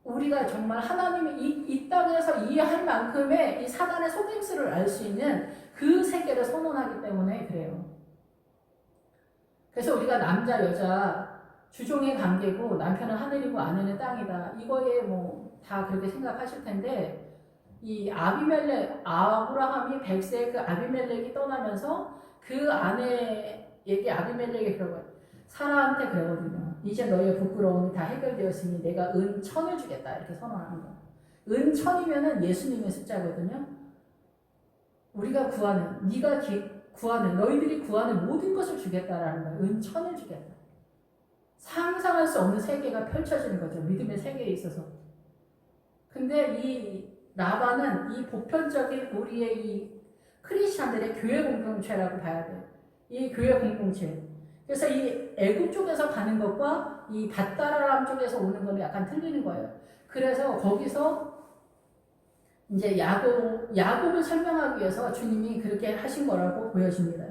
우리가 정말 하나님이 이 땅에서 이해할 만큼의 이 사단의 속임수를 알 수 있는 그 세계를 선언하기 때문에 그래요. 그래서 우리가 남자 여자 주종의 관계고 남편은 하늘이고 아내는 땅이다. 이거에 뭐 다 그렇게 생각하실 텐데 이 아브라함이 100세의 그 아비멜렉이 떠나면서 그 아내에게 아비멜렉이 그러고 사라한테 그러거든요. 이제 너의 부끄러움이 다 해결되었으니 내가 은천을 주겠다. 이렇게 선언하는 거예요. 은천이면은 예수님의 숫자거든요. 우리가 구하는, 네가 구하는, 너희들이 구하는 모든 것을 주겠다라는 거예요. 은천을 주겠다. 상상할 수 없는 세계가 펼쳐지는 거죠. 믿음의 세계에 있어서. 근데 이 라반은 이 보편적인 우리의 이 크리스찬들의 교회 공동체라고 봐야 돼요. 이 교회 공동체. 그래서 이 애굽 쪽에서 가는 것과 이 밧다라람 쪽에서 오는 거는 약간 틀리는 거예요. 그래서 거기서 이제 야곱을 설명하기 위해서 주님이 그렇게 하신 거라고 보여집니다.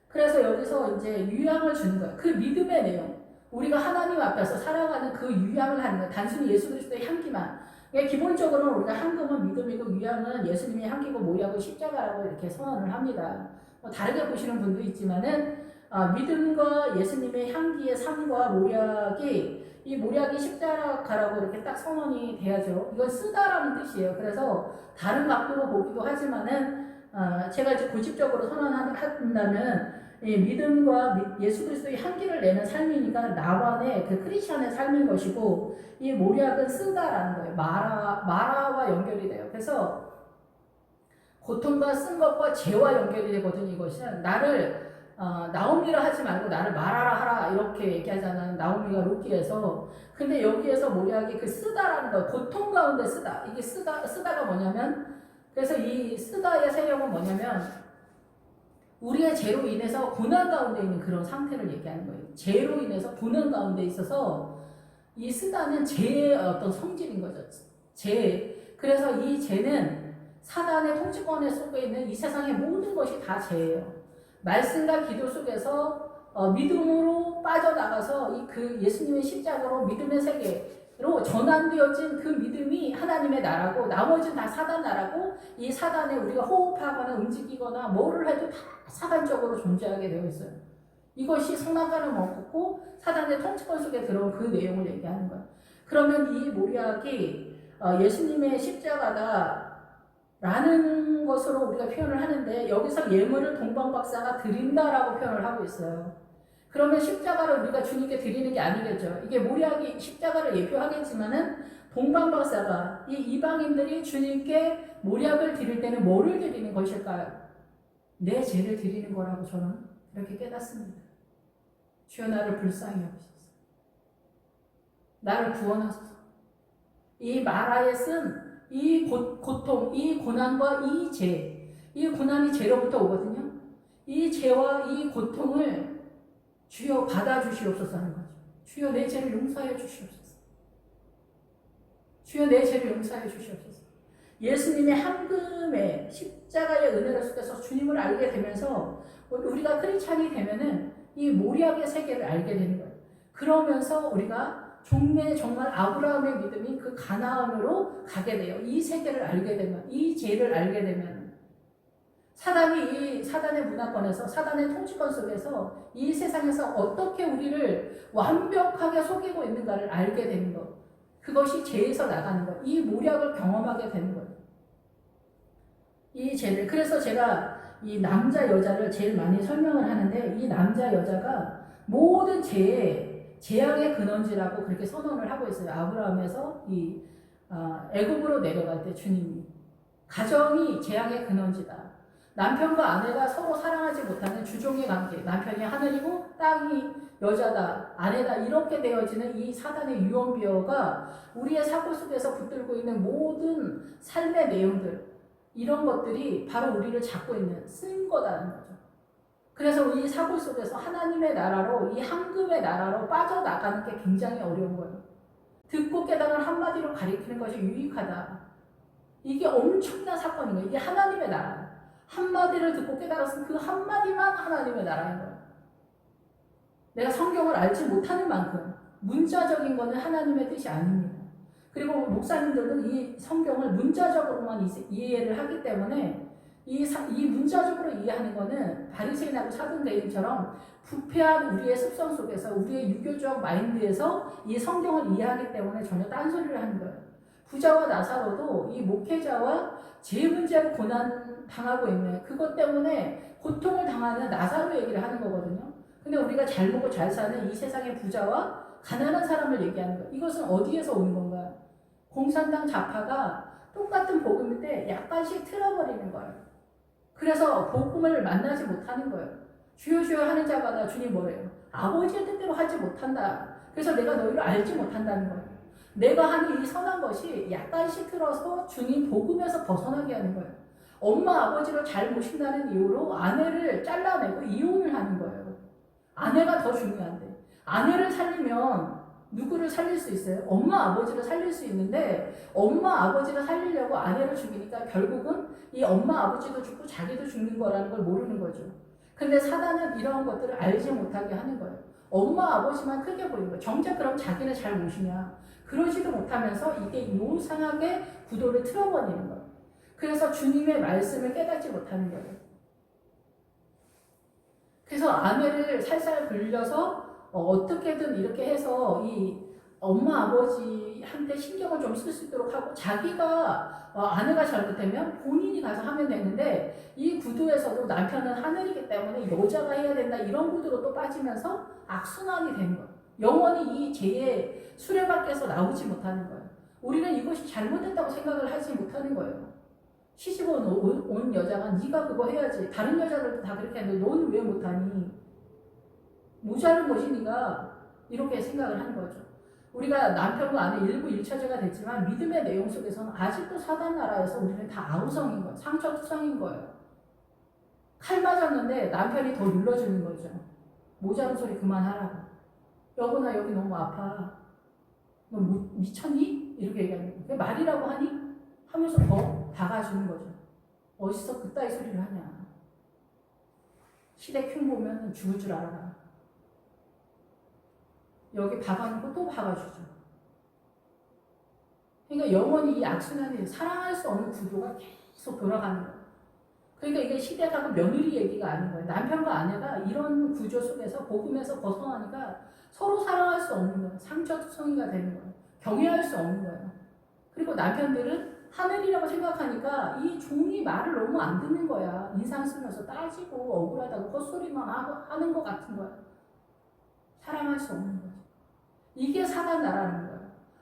그래서 여기서 이제 유양을 주는 거예요. 그 믿음의 내용. 우리가 하나님 앞에서 살아가는 그 유양을 하는 거예요. 단순히 예수 그리스도의 향기만. 기본적으로는 우리가 향금은 믿음이고 유양은 예수님의 향기고 모략고 십자가라고 이렇게 선언을 합니다. 다르게 보시는 분도 있지만은 믿음과 예수님의 향기의 삶과 모략이 이 모략이 십자가라고 이렇게 딱 선언이 돼야죠. 이건 쓰다라는 뜻이에요. 그래서 다른 각도로 보기도 하지만은 제가 이제 고집적으로 선언한다면 믿음과 예수 그리스도의 향기를 내는 삶이니까 나반의 그 크리스천의 삶인 것이고 이 모략은 쓰다라는 거예요. 마라와 연결이 돼요. 그래서 고통과 쓴 것과 죄와 연결이 되거든요. 이것은 나를 나오미라 하지 말고 나를 말하라 하라 이렇게 얘기하잖아요. 나오미가 로키에서. 근데 여기에서 모략이 그 쓰다라는 거 고통 가운데 쓰다. 이게 쓰다가 뭐냐면 그래서 이 쓰다의 세력은 뭐냐면 우리의 죄로 인해서 고난 가운데 있는 그런 상태를 얘기하는 거예요. 죄로 인해서 고난 가운데 있어서 이 쓰다는 죄의 어떤 성질인 거죠. 죄. 그래서 이 죄는 사단의 통치권에 속에 있는 이 세상의 모든 것이 다 죄예요. 말씀과 기도 속에서 믿음으로 빠져나가서 그 예수님의 십자가로 믿음의 세계로 전환되어진 그 믿음이 하나님의 나라고 나머지는 다 사단 나라고 이 사단에 우리가 호흡하거나 움직이거나 뭐를 해도 다 사단적으로 존재하게 되어 있어요. 이것이 성나가는 먹고 사단의 통치권 속에 들어온 그 내용을 얘기하는 거예요. 그러면 이 모략이 예수님의 십자가다 라는 것으로 우리가 표현을 하는데 여기서 예물을 동방박사가 드린다라고 표현을 하고 있어요. 그러면 십자가를 우리가 주님께 드리는 게 아니겠죠. 이게 모략이 십자가를 예표하겠지만은 동방박사가 이 이방인들이 주님께 모략을 드릴 때는 뭐를 드리는 것일까요? 내 죄를 드리는 거라고 저는 그렇게 깨닫습니다. 주여 나를 불쌍히 여기소서. 나를 구원하소서. 이 마라에 쓴 이 고통, 이 고난과 이 죄, 이 고난이 죄로부터 오거든요. 이 죄와 이 고통을 주여 받아주시옵소서 하는 거죠. 주여 내 죄를 용서해 주시옵소서. 주여 내 죄를 용서해 주시옵소서. 예수님의 한금의 십자가의 은혜를 속에서 주님을 알게 되면서 우리가 크리스찬이 되면은 이 모략의 세계를 알게 되는 거예요. 그러면서 우리가 정말 아브라함의 믿음이 그 가나안으로 가게 돼요. 이 세계를 알게 되면, 이 죄를 알게 되면 사단이 이 사단의 문화권에서, 사단의 통치권 속에서 이 세상에서 어떻게 우리를 완벽하게 속이고 있는가를 알게 되는 것. 그것이 죄에서 나가는 것. 이 모략을 경험하게 되는 거예요. 이 죄를. 그래서 제가 이 남자 여자를 제일 많이 설명을 하는데, 이 남자 여자가 모든 재앙의 근원지라고 그렇게 선언을 하고 있어요. 아브라함에서 이 애굽으로 내려갈 때 주님이 가정이 재앙의 근원지다. 남편과 아내가 서로 사랑하지 못하는 주종의 관계, 남편이 하늘이고 땅이 여자다, 아내다, 이렇게 되어지는 이 사단의 유언비어가 우리의 사고 속에서 붙들고 있는 모든 삶의 내용들, 이런 것들이 바로 우리를 잡고 있는 쓴 거다는 거죠. 그래서 이 사고 속에서 하나님의 나라로, 이 황금의 나라로 빠져나가는 게 굉장히 어려운 거예요. 듣고 깨달은 한마디로 가리키는 것이 유익하다. 이게 엄청난 사건인 거예요. 이게 하나님의 나라. 한마디를 듣고 깨달았으면 그 한마디만 하나님의 나라인 거예요. 내가 성경을 알지 못하는 만큼 문자적인 거는 하나님의 뜻이 아닙니다. 그리고 목사님들은 이 성경을 문자적으로만 이해를 하기 때문에 이 문자적으로 이해하는 거는 바리새인하고 사두개인처럼 부패한 우리의 습성 속에서, 우리의 유교적 마인드에서 이 성경을 이해하기 때문에 전혀 딴소리를 하는 거예요. 부자와 나사로도 이 목회자와 제 문제로 고난 당하고 있는 그것 때문에 고통을 당하는 나사로 얘기를 하는 거거든요. 근데 우리가 잘 먹고 잘 사는 이 세상의 부자와 가난한 사람을 얘기하는 거예요. 이것은 어디에서 오는 건가요? 공산당 좌파가 똑같은 복음인데 약간씩 틀어버리는 거예요. 그래서 복음을 만나지 못하는 거예요. 주여 주여 하는 자마다 주님 뭐래요? 아버지의 뜻대로 하지 못한다. 그래서 내가 너희를 알지 못한다는 거예요. 내가 하는 이 선한 것이 약간씩 틀어서 주님 복음에서 벗어나게 하는 거예요. 엄마 아버지를 잘 모신다는 이유로 아내를 잘라내고 이혼을 하는 거예요. 아내가 더 중요한데, 아내를 살리면 누구를 살릴 수 있어요? 엄마 아버지를 살릴 수 있는데, 엄마 아버지를 살리려고 아내를 죽이니까 결국은 이 엄마 아버지도 죽고 자기도 죽는 거라는 걸 모르는 거죠. 근데 사단은 이런 것들을 알지 못하게 하는 거예요. 엄마 아버지만 크게 보이는 거예요. 정작 그럼 자기는 잘 모시냐? 그러지도 못하면서 이게 요상하게 구도를 틀어버리는 거예요. 그래서 주님의 말씀을 깨닫지 못하는 거예요. 그래서 아내를 살살 굴려서 어떻게든 이렇게 해서 이 엄마 아버지한테 신경을 좀 쓸 수 있도록 하고, 자기가 아내가 잘못되면 본인이 가서 하면 되는데, 이 구도에서도 남편은 하늘이기 때문에 여자가 해야 된다, 이런 구도로 또 빠지면서 악순환이 되는 거예요. 영원히 이 죄의 수레바퀴에서 나오지 못하는 거예요. 우리는 이것이 잘못됐다고 생각을 하지 못하는 거예요. 시집 온 여자가 네가 그거 해야지, 다른 여자들도 다 그렇게 하는데 너는 왜 못하니? 모자른 거지 네가, 이렇게 생각을 하는 거죠. 우리가 남편과 아내 일부 일처제가 됐지만 믿음의 내용 속에서는 아직도 사단 나라에서 우리는 다 아우성인 거예요. 상처투성인 거예요. 칼 맞았는데 남편이 더 눌러주는 거죠. 모자른 소리 그만하라고. 여보 나 여기 너무 아파. 너 미쳤니? 이렇게 얘기하는 거예요. 그게 말이라고 하니? 하면서 더 박아주는 거죠. 어디서 그따위 소리를 하냐. 시댁 흉 보면 죽을 줄 알아라. 여기 박아놓고 또 박아주죠. 그러니까 영원히 이 악순환이, 사랑할 수 없는 구조가 계속 돌아가는 거예요. 그러니까 이게 시댁하고 며느리 얘기가 아닌 거예요. 남편과 아내가 이런 구조 속에서 복음에서 벗어나니까 서로 사랑할 수 없는 거예요. 상처투성이가 되는 거예요. 경외할 수 없는 거예요. 그리고 남편들은 하늘이라고 생각하니까 이 종이 말을 너무 안 듣는 거야. 인상 쓰면서 따지고 억울하다고 헛소리만 하는 것 같은 거야. 사랑할 수 없는 거지. 이게 사단 나라는 거예요.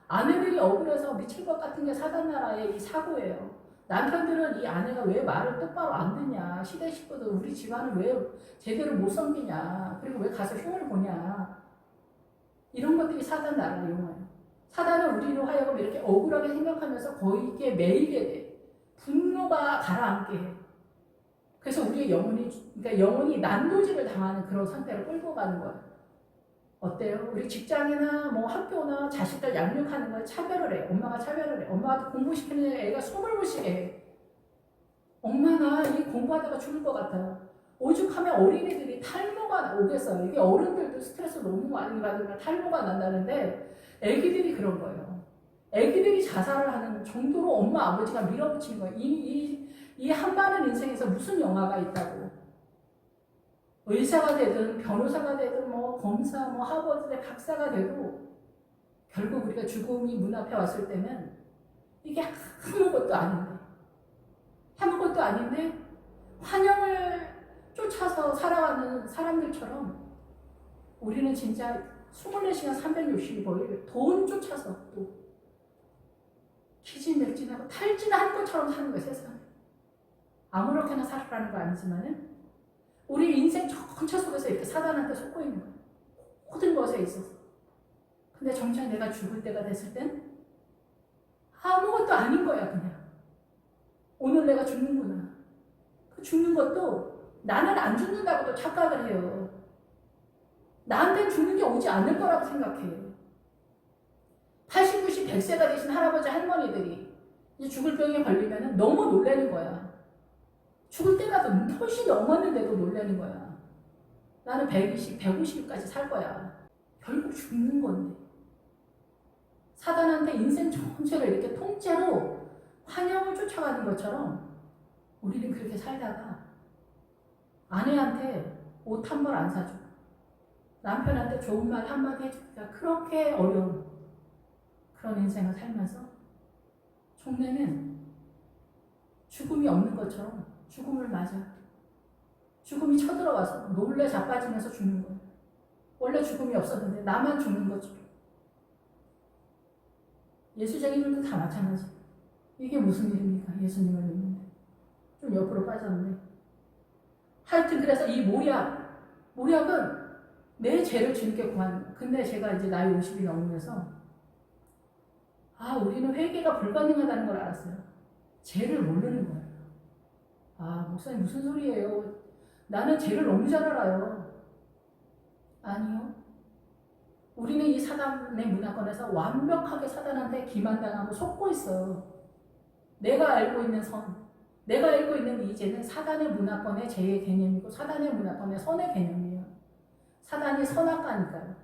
아내들이 억울해서 미칠 것 같은 게 사단 나라의 이 사고예요. 남편들은 이 아내가 왜 말을 똑바로 안 듣냐, 시대 식구들 우리 집안을 왜 제대로 못 섬기냐, 그리고 왜 가서 흉을 보냐, 이런 것들이 사단 나라를 이용해요. 사단은 우리로 하여금 이렇게 억울하게 생각하면서 거의 이게 매이게 돼. 분노가 가라앉게 해. 그래서 우리의 영혼이, 그러니까 영혼이 난도질을 당하는 그런 상태로 끌고 가는 거예요. 어때요? 우리 직장이나 뭐 학교나 자식들 양육하는 거에 차별을 해. 엄마가 차별을 해. 엄마가 공부시키는 애가 숨을 못 쉬게 해. 엄마가 이 공부하다가 죽을 것 같아. 오죽하면 어린이들이 탈모가 오겠어요. 이게 어른들도 스트레스 너무 많이 받으면 탈모가 난다는데 애기들이 그런 거예요. 애기들이 자살을 하는 정도로 엄마 아버지가 밀어붙이는 거예요. 이 한많은 인생에서 무슨 영화가 있다고. 의사가 되든 변호사가 되든 뭐 검사 뭐 하버드대 박사가 돼도 결국 우리가 죽음이 문 앞에 왔을 때는 이게 아무것도 아닌데 환영을 쫓아서 살아가는 사람들처럼 우리는 진짜 24시간 365일 돈 쫓아서 또 기진맥진하고 탈진한 것처럼 사는 거예요. 세상에. 아무렇게나 살아가는 거 아니지만은 우리 인생 전체 속에서 이렇게 사단한테 속고 있는 거예요. 모든 것에 있어서. 근데 정작 내가 죽을 때가 됐을 땐 아무것도 아닌 거야, 그냥. 오늘 내가 죽는구나. 그 죽는 것도 나는 안 죽는다고도 착각을 해요. 나한테는 죽는 게 오지 않을 거라고 생각해요. 80, 90, 100세가 되신 할아버지, 할머니들이 이제 죽을 병에 걸리면 너무 놀라는 거야. 죽을 때가 훨씬 넘었는데도 놀라는 거야. 나는 120, 150까지 살 거야. 결국 죽는 건데. 사단한테 인생 전체를 이렇게 통째로 환영을 쫓아가는 것처럼 우리는 그렇게 살다가 아내한테 옷 한 벌 안 사줘. 남편한테 좋은 말 한마디 해주기가 그렇게 어려운 그런 인생을 살면서 종래는 죽음이 없는 것처럼 죽음을 맞아. 죽음이 쳐들어와서 놀래 자빠지면서 죽는 거예요. 원래 죽음이 없었는데 나만 죽는 거죠. 예수쟁이들도 다 마찬가지. 이게 무슨 일입니까? 예수님을 믿는데. 좀 옆으로 빠졌는데. 하여튼 그래서 이 모략은 내 죄를 주님께 구하는 거예요. 근데 제가 이제 나이 50이 넘으면서 우리는 회개가 불가능하다는 걸 알았어요. 죄를 모르는 거예요. 목사님 무슨 소리예요? 나는 죄를 너무 잘 알아요. 아니요. 우리는 이 사단의 문화권에서 완벽하게 사단한테 기만당하고 속고 있어요. 내가 알고 있는 내가 알고 있는 이 죄는 사단의 문화권의 죄의 개념이고 사단의 문화권의 선의 개념이에요. 사단이 선악과니까요.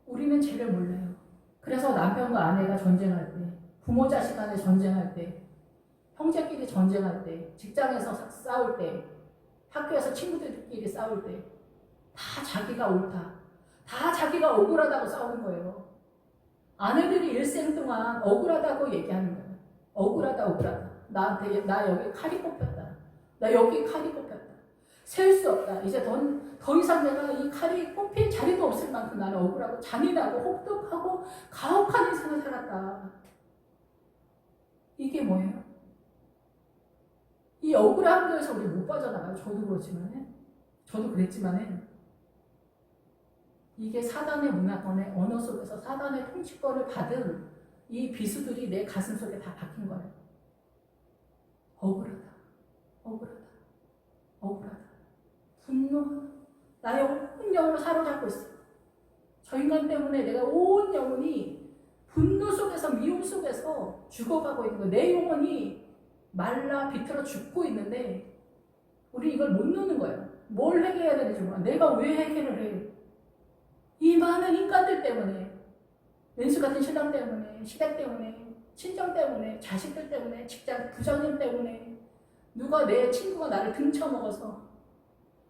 우리는 죄를 몰라요. 그래서 남편과 아내가 전쟁할 때, 부모 자식 간에 전쟁할 때, 형제끼리 전쟁할 때, 직장에서 싸울 때, 학교에서 친구들끼리 싸울 때, 다 자기가 옳다. 다 자기가 억울하다고 싸우는 거예요. 아내들이 일생 동안 억울하다고 얘기하는 거예요. 억울하다. 나 여기 칼이 꼽혔다. 나 여기 칼이 꼽혔다. 셀 수 없다. 이제 더 이상 내가 이 칼이 꼽힐 자리도 없을 만큼 나는 억울하고 잔인하고 혹독하고 가혹한 인생을 살았다. 이게 뭐예요? 이 억울한 거에서 우리 못 빠져나가요. 저도 그랬지만은 이게 사단의 문화권의 언어 속에서 사단의 통치권을 받은 이 비수들이 내 가슴 속에 다 박힌 거예요. 억울하다. 분노하다. 나의 온 영혼을 사로잡고 있어. 저 인간 때문에 내가 온 영혼이 분노 속에서 미움 속에서 죽어가고 있는 거예요. 내 영혼이 말라 비틀어 죽고 있는데 우리 이걸 못 노는 거예요. 뭘 회개해야 되는지 몰라. 내가 왜 회개를 해? 이 많은 인간들 때문에, 왼수 같은 신랑 때문에, 시댁 때문에, 친정 때문에, 자식들 때문에, 직장 부장님 때문에, 내 친구가 나를 등쳐먹어서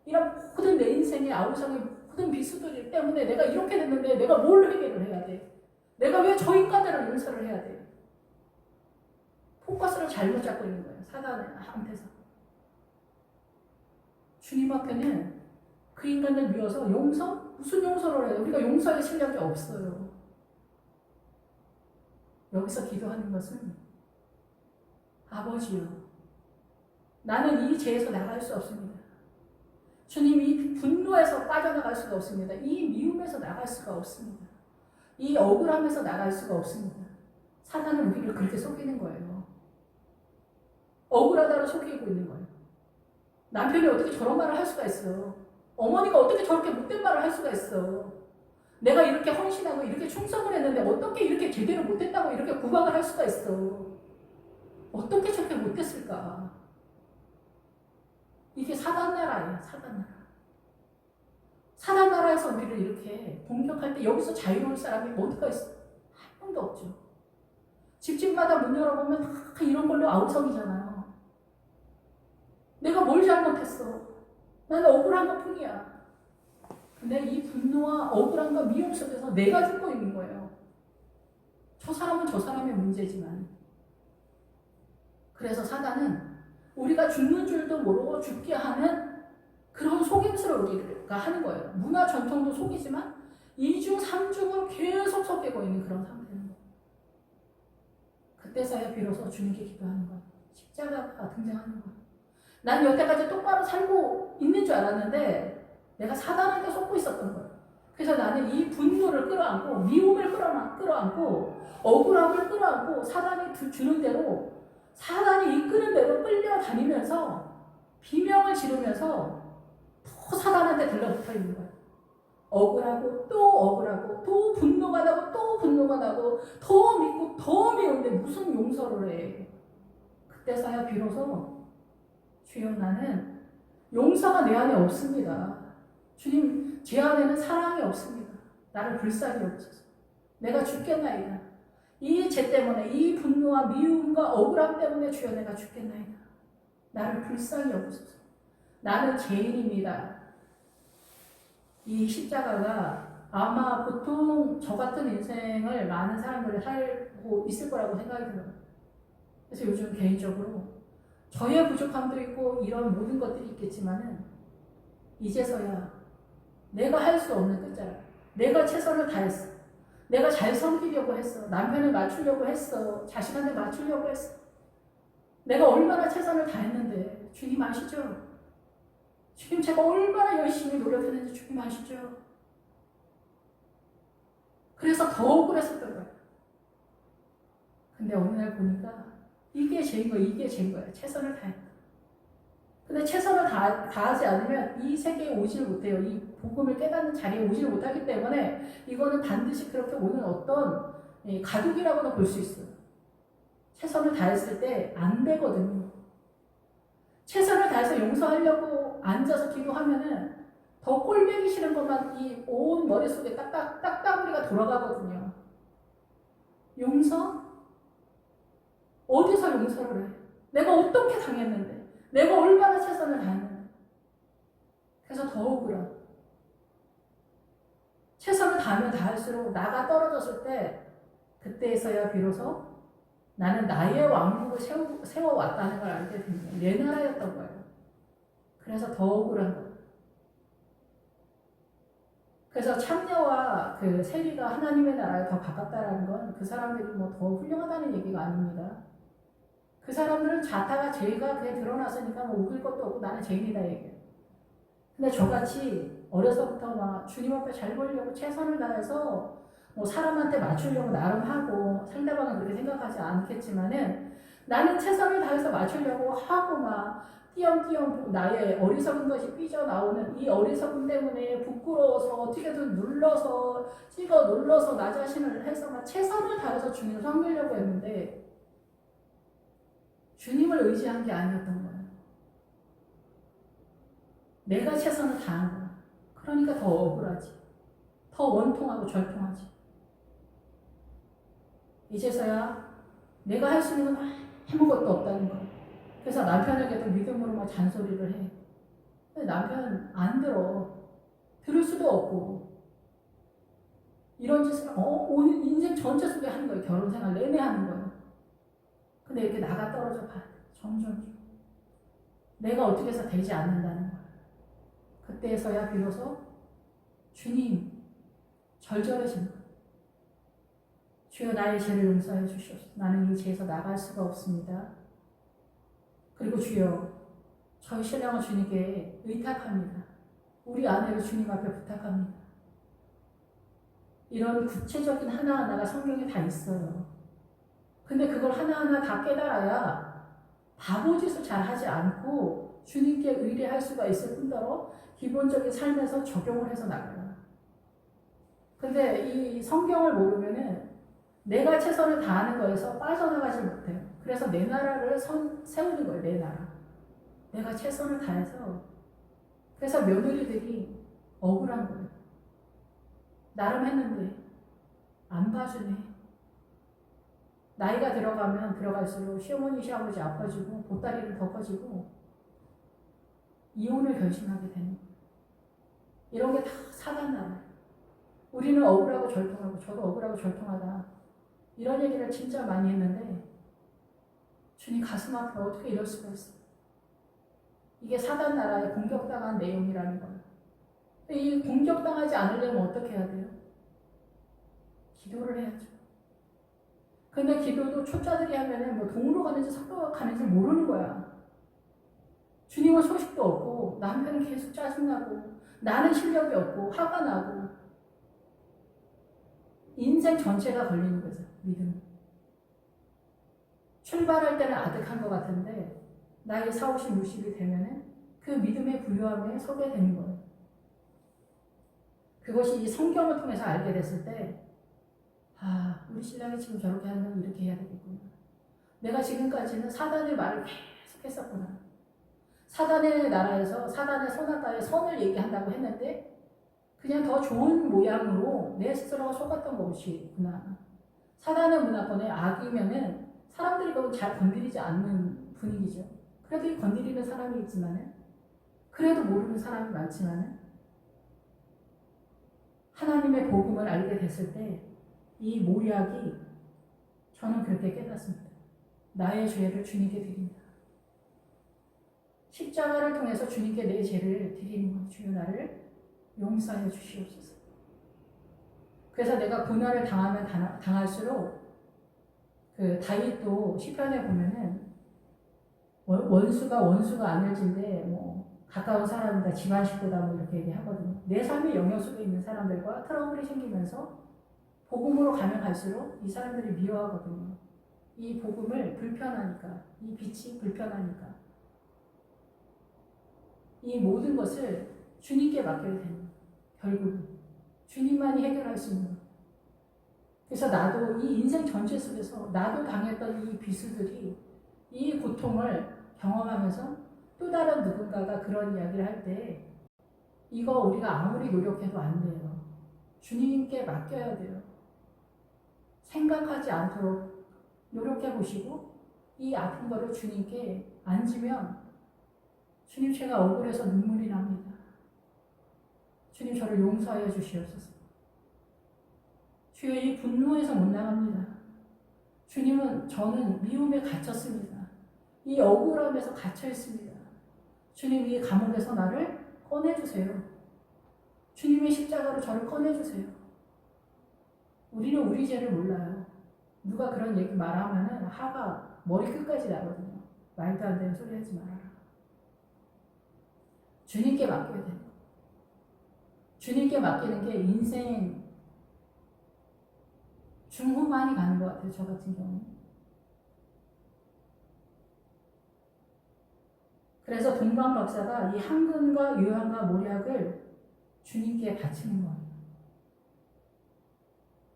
이런 모든 내 인생의 아우성의 모든 비수들 때문에 내가 이렇게 됐는데 내가 뭘 회개를 해야 돼? 내가 왜 저 인간들을 용서를 해야 돼? 포커스를 잘못 잡고 있는 거예요. 사단한테서. 주님 앞에는 그 인간들 미워서 무슨 용서를 해요? 우리가 용서할 실력이 없어요. 여기서 기도하는 것은 아버지요, 나는 이 죄에서 나갈 수 없습니다. 주님, 이 분노에서 빠져나갈 수가 없습니다. 이 미움에서 나갈 수가 없습니다. 이 억울함에서 나갈 수가 없습니다. 사단은 우리를 그렇게 속이는 거예요. 억울하다고 속이고 있는 거예요. 남편이 어떻게 저런 말을 할 수가 있어. 어머니가 어떻게 저렇게 못된 말을 할 수가 있어. 내가 이렇게 헌신하고 이렇게 충성을 했는데 어떻게 이렇게 제대로 못했다고 이렇게 구박을 할 수가 있어. 어떻게 저렇게 못했을까. 이게 사단 나라예요. 사단 나라. 사단 나라에서 우리를 이렇게 공격할 때 여기서 자유로울 사람이 어디가 있어? 한 명도 없죠. 집집마다 문 열어보면 다 이런 걸로 아우성이잖아요. 내가 뭘 잘못했어? 나는 억울한 것 뿐이야. 근데 이 분노와 억울함과 미움 속에서 내가 죽고 있는 거예요. 저 사람은 저 사람의 문제지만. 그래서 사단은 우리가 죽는 줄도 모르고 죽게 하는 그런 속임수를 우리가 하는 거예요. 문화 전통도 속이지만 2중, 3중을 계속 속이고 있는 그런 상태인 거예요. 그때서야 비로소 주님께 기도하는 거예요. 십자가가 등장하는 거예요. 난 여태까지 똑바로 살고 있는 줄 알았는데 내가 사단한테 속고 있었던 거예요. 그래서 나는 이 분노를 끌어안고 미움을 끌어안고 억울함을 끌어안고 사단이 주는 대로 사단이 이끄는 대로 끌려다니면서 비명을 지르면서 더 사단한테 들러붙어 있는 거예요. 억울하고 또 억울하고 또 분노가 나고 또 분노가 나고 더 믿고 더 미운데 무슨 용서를 해. 그때서야 비로소 주여 나는 용서가 내 안에 없습니다. 주님 제 안에는 사랑이 없습니다. 나를 불쌍히 여기소서. 내가 죽겠나이다. 이 죄 때문에 이 분노와 미움과 억울함 때문에 주여 내가 죽겠나이다. 나를 불쌍히 여기소서. 나는 죄인입니다. 이 십자가가 아마 보통 저 같은 인생을 많은 사람들이 살고 있을 거라고 생각이 들어요. 그래서 요즘 개인적으로 저의 부족함도 있고 이런 모든 것들이 있겠지만은 이제서야 내가 할 수 없는 끝자락. 내가 최선을 다했어. 내가 잘 섬기려고 했어. 남편을 맞추려고 했어. 자식한테 맞추려고 했어. 내가 얼마나 최선을 다했는데 주님 아시죠? 주님 제가 얼마나 열심히 노력했는지 주님 아시죠? 그래서 더 억울했었던 거예요. 근데 어느 날 보니까 이게 죄인 거야. 이게 죄인 거야. 최선을 다했다. 근데 최선을 다하지 않으면 이 세계에 오지를 못해요. 이 복음을 깨닫는 자리에 오지를 못하기 때문에 이거는 반드시 그렇게 오는 어떤 가둑이라고도 볼 수 있어요. 최선을 다했을 때 안 되거든요. 최선을 다해서 용서하려고 앉아서 기도하면은 더 꼴보기 싫은 것만 이 온 머릿속에 딱따구리가 돌아가거든요. 용서? 어디서 용서를 해? 내가 어떻게 당했는데? 내가 얼마나 최선을 다했는데? 그래서 더 억울한. 최선을 다하면 다할수록 나가 떨어졌을 때 그때에서야 비로소 나는 나의 왕국을 세워왔다는 걸 알게 된 거예요. 내 나라였던 거예요. 그래서 더 억울한 거예요. 그래서 참여와 그 세리가 하나님의 나라에 더 가깝다라는 건 그 사람들이 뭐 더 훌륭하다는 얘기가 아닙니다. 그 사람들은 자타가 죄가 그게 드러났으니까 뭐 우길 것도 없고 나는 죄인이다 얘기해요. 근데 저같이 어려서부터 막 주님 앞에 잘 보이려고 최선을 다해서 뭐 사람한테 맞추려고 나름 하고 상대방은 그렇게 생각하지 않겠지만은 나는 최선을 다해서 맞추려고 하고 막 띄엄띄엄 나의 어리석은 것이 삐져나오는 이 어리석음 때문에 부끄러워서 어떻게든 눌러서 찍어 눌러서 나 자신을 해서 막 최선을 다해서 주님을 섬기려고 했는데 주님을 의지한 게 아니었던 거예요. 내가 최선을 다한 거야. 그러니까 더 억울하지. 더 원통하고 절통하지. 이제서야 내가 할 수 있는 건 아무것도 없다는 거. 그래서 남편에게도 믿음으로 막 잔소리를 해. 근데 남편은 안 들어. 들을 수도 없고. 이런 짓을 오늘 인생 전체 속에 하는 거예요. 결혼 생활 내내 하는 거예요. 근데 이렇게 나가 떨어져 봐. 점점. 내가 어떻게 해서 되지 않는다는 거예요. 그때에서야 비로소 주님 절절해진 거예요. 주여 나의 죄를 용서해 주시옵소서. 나는 이 죄에서 나갈 수가 없습니다. 그리고 주여 저희 신랑을 주님께 의탁합니다. 우리 아내를 주님 앞에 부탁합니다. 이런 구체적인 하나하나가 성경에 다 있어요. 근데 그걸 하나하나 다 깨달아야 바보짓을 잘 하지 않고 주님께 의뢰할 수가 있을 뿐더러 기본적인 삶에서 적용을 해서 나가요. 근데 이 성경을 모르면은 내가 최선을 다하는 거에서 빠져나가지 못해요. 그래서 내 나라를 세우는 거예요. 내 나라. 내가 최선을 다해서. 그래서 며느리들이 억울한 거예요. 나름 했는데 안 봐주네. 나이가 들어가면 들어갈수록 시어머니 시아버지 아파지고 보따리는 더 커지고 이혼을 결심하게 되는 거예요. 이런 게 다 사단 나라예요. 우리는 억울하고 절통하고 저도 억울하고 절통하다. 이런 얘기를 진짜 많이 했는데 주님 가슴 아파 어떻게 이럴 수가 있어. 이게 사단 나라에 공격당한 내용이라는 거예요. 이 공격당하지 않으려면 어떻게 해야 돼요? 기도를 해야죠. 근데 기도도 초짜들이 하면은 뭐 동으로 가는지 서로 가는지 모르는 거야. 주님은 소식도 없고 남편은 계속 짜증나고 나는 실력이 없고 화가 나고 인생 전체가 걸리는 거죠. 믿음. 출발할 때는 아득한 것 같은데 나이 40, 60이 되면은 그 믿음의 부유함에 서게 되는 거예요. 그것이 이 성경을 통해서 알게 됐을 때 우리 신랑이 지금 저렇게 하면 이렇게 해야 되겠구나. 내가 지금까지는 사단의 말을 계속 했었구나. 사단의 나라에서 사단의 선악과의 선을 얘기한다고 했는데 그냥 더 좋은 모양으로 내 스스로가 속았던 것이구나. 사단의 문화권의 악이면은 사람들이 그걸 잘 건드리지 않는 분위기죠. 그래도 건드리는 사람이 있지만은 그래도 모르는 사람이 많지만은 하나님의 복음을 알게 됐을 때 이 모략이 저는 그렇게 깨닫습니다. 나의 죄를 주님께 드립니다. 십자가를 통해서 주님께 내 죄를 드리는 것, 주여 나를 용서해 주시옵소서. 그래서 내가 고난을 당하면 당할수록 그 다윗도 시편에 보면은 원수가 아닐진데 뭐 가까운 사람이다, 집안 식구다 뭐 이렇게 얘기하거든요. 내 삶의 영역 속에 있는 사람들과 트러블이 생기면서 복음으로 가면 갈수록 이 사람들이 미워하거든요. 이 복음을 불편하니까, 이 빛이 불편하니까. 이 모든 것을 주님께 맡겨야 되는 거예요. 결국은 주님만이 해결할 수 있는 거예요. 그래서 나도 이 인생 전체 속에서 나도 당했던 이 비수들이 이 고통을 경험하면서 또 다른 누군가가 그런 이야기를 할 때 이거 우리가 아무리 노력해도 안 돼요. 주님께 맡겨야 돼요. 생각하지 않도록 노력해 보시고 이 아픈 거를 주님께 안지면 주님 제가 억울해서 눈물이 납니다. 주님 저를 용서하여 주시옵소서. 주여 이 분노에서 못 나갑니다. 주님은 저는 미움에 갇혔습니다. 이 억울함에서 갇혀 있습니다. 주님 이 감옥에서 나를 꺼내주세요. 주님의 십자가로 저를 꺼내주세요. 우리는 우리 죄를 몰라요. 누가 그런 얘기 말하면은 화가 머리 끝까지 나거든요. 말도 안 되는 소리 하지 말아라. 주님께 맡겨야 돼요. 주님께 맡기는 게 인생 중후 많이 가는 것 같아요. 저 같은 경우는. 그래서 동방 박사가 이 항근과 유황과 모략을 주님께 바치는 거예요.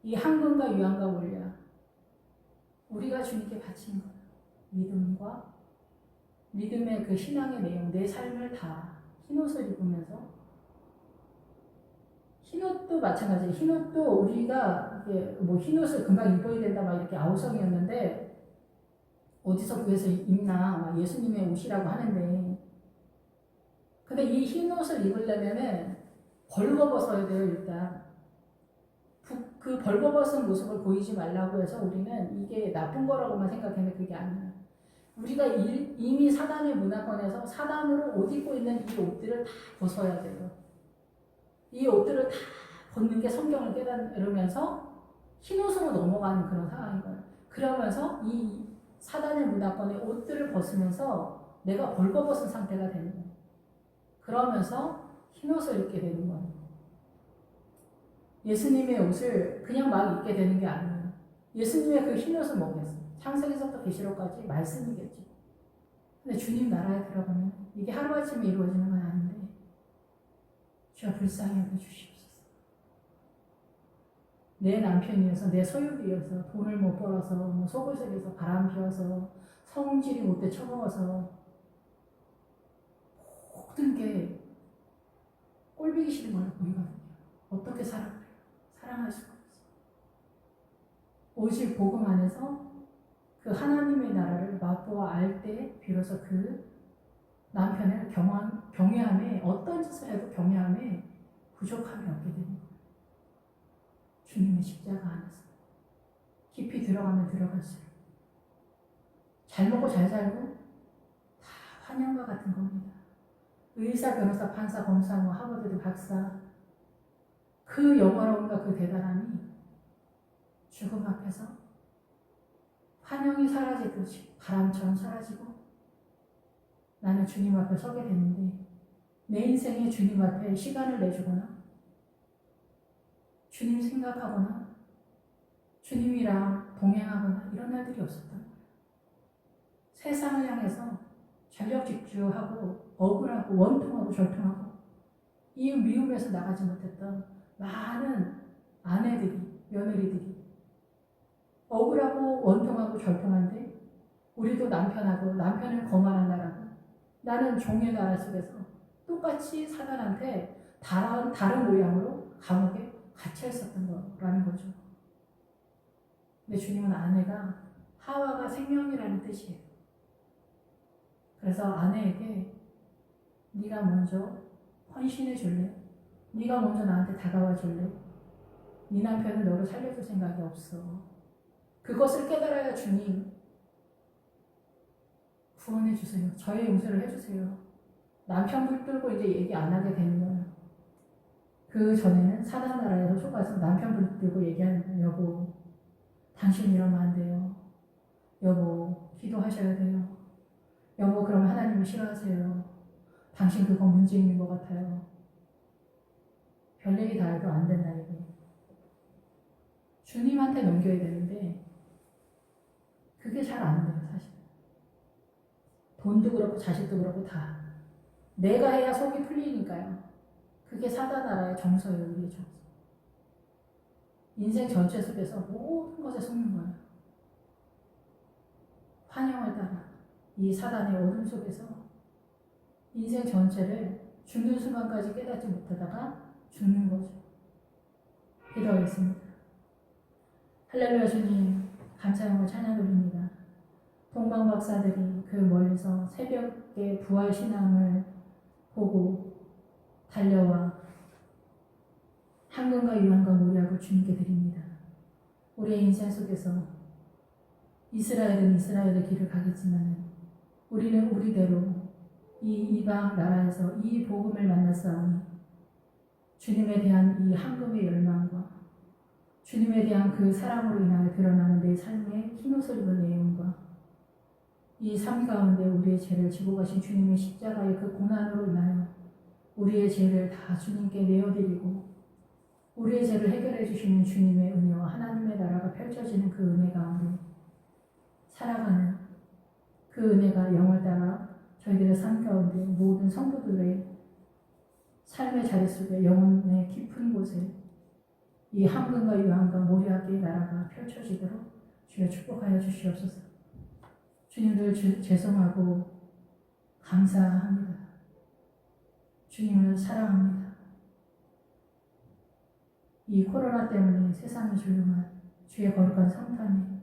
이 항근과 유황과 모략 우리가 주님께 바치는 거예요. 믿음과 믿음의 그 신앙의 내용, 내 삶을 다 흰옷을 입으면서 흰옷도 마찬가지예요. 흰옷도 우리가 뭐 흰옷을 금방 입어야 된다 막 이렇게 아우성이었는데 어디서 구해서 입나 막 예수님의 옷이라고 하는데 근데 이 흰옷을 입으려면은 벌거벗어야 돼요. 일단 그 벌거벗은 모습을 보이지 말라고 해서 우리는 이게 나쁜 거라고만 생각하면 그게 아니에요. 우리가 이미 사단의 문화권에서 사단으로 옷 입고 있는 이 옷들을 다 벗어야 돼요. 이 옷들을 다 벗는 게 성경을 깨달으면서 흰옷으로 넘어가는 그런 상황인 거예요. 그러면서 이 사단의 문화권의 옷들을 벗으면서 내가 벌거벗은 상태가 되는 거예요. 그러면서 흰옷을 입게 되는 거예요. 예수님의 옷을 그냥 막 입게 되는 게 아니에요. 예수님의 그 흰옷은 뭐겠어요? 창세기서부터 계시록까지 말씀이겠죠. 근데 주님 나라에 들어가면 이게 하루아침에 이루어지는 건 아닌데 주여 불쌍히 여겨주시옵소서. 내 남편이어서 내 소유비여서 돈을 못 벌어서 뭐 속을 새겨서 바람 피워서 성질이 못돼 처먹어서 모든 게 꼴보기 싫은 걸로 보이거든요. 어떻게 사랑해요? 사랑할 수가 없어요. 오직 복음 안에서 그 하나님의 나라를 맛보아 알 때 비로소 그 남편의 경외함에 어떤 짓을 해도 경외함에 부족함이 없게 되는 거예요. 주님의 십자가 안에서 깊이 들어가면 들어갈수록 잘 먹고 잘 살고 다 환영과 같은 겁니다. 의사, 변호사, 판사, 검사, 뭐 하버드 박사 그 영화로움과 그 대단함이 죽음 앞에서 환영이 사라지듯이 바람처럼 사라지고 나는 주님 앞에 서게 되는데 내 인생에 주님 앞에 시간을 내주거나 주님 생각하거나 주님이랑 동행하거나 이런 날들이 없었던 거예요. 세상을 향해서 전력 집중하고 억울하고 원통하고 절통하고 이 미움에서 나가지 못했던 많은 아내들이, 며느리들이 억울하고 원통하고 절통한데 우리도 남편을 거만한다라고 나는 종의 나라 속에서 똑같이 사단한테 다른 모양으로 감옥에 갇혀 있었던 거라는 거죠. 근데 주님은 아내가 하와가 생명이라는 뜻이에요. 그래서 아내에게 네가 먼저 헌신해 줄래? 네가 먼저 나한테 다가와 줄래? 네 남편은 너를 살려줄 생각이 없어. 그것을 깨달아야 주님 구원해 주세요. 저의 용서를 해주세요. 남편 붙들고 이제 얘기 안 하게 되는 거예요. 그 전에는 사단 나라에서 속아서 남편 붙들고 얘기하는 거예요. 여보, 당신 이러면 안 돼요. 여보, 기도하셔야 돼요. 여보, 그러면 하나님이 싫어하세요. 당신 그거 문제 있는 것 같아요. 별 얘기 다 해도 안 된다 이게. 주님한테 넘겨야 되는데 그게 잘 안 돼요 사실. 돈도 그렇고 자식도 그렇고 다 내가 해야 속이 풀리니까요. 그게 사단 나라의 정서예요. 우리의 정서. 인생 전체 속에서 모든 것에 속는 거예요. 환영을 따라 이 사단의 어둠 속에서 인생 전체를 죽는 순간까지 깨닫지 못하다가 죽는 거죠. 기도하겠습니다. 할렐루야 주님 감사하고 찬양 드립니다. 동방 박사들이 그 멀리서 새벽에 부활 신앙을 보고 달려와 황금과 유황과 모략을 주님께 드립니다. 우리의 인생 속에서 이스라엘은 이스라엘의 길을 가겠지만 우리는 우리대로 이 이방 나라에서 이 복음을 만났사오니 주님에 대한 이 황금의 열망과 주님에 대한 그 사랑으로 인하여 드러나는 내 삶의 흰옷을 입은 내용과 이 삶 가운데 우리의 죄를 지고 가신 주님의 십자가의 그 고난으로 인하여 우리의 죄를 다 주님께 내어드리고 우리의 죄를 해결해 주시는 주님의 은혜와 하나님의 나라가 펼쳐지는 그 은혜 가운데 살아가는 그 은혜가 영을 따라 저희들의 삶 가운데 모든 성도들의 삶의 자리 속에 영혼의 깊은 곳에 이 황금과 유황과 모략의 나라가 펼쳐지도록 주여 축복하여 주시옵소서. 주님들 죄송하고 감사합니다. 주님을 사랑합니다. 이 코로나 때문에 세상이 조용한 주의 거룩한 성탄에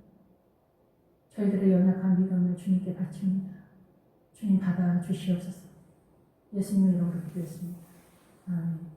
저희들의 연약한 믿음을 주님께 바칩니다. 주님 받아 주시옵소서. 예수님 이름으로 기도했습니다. 아멘.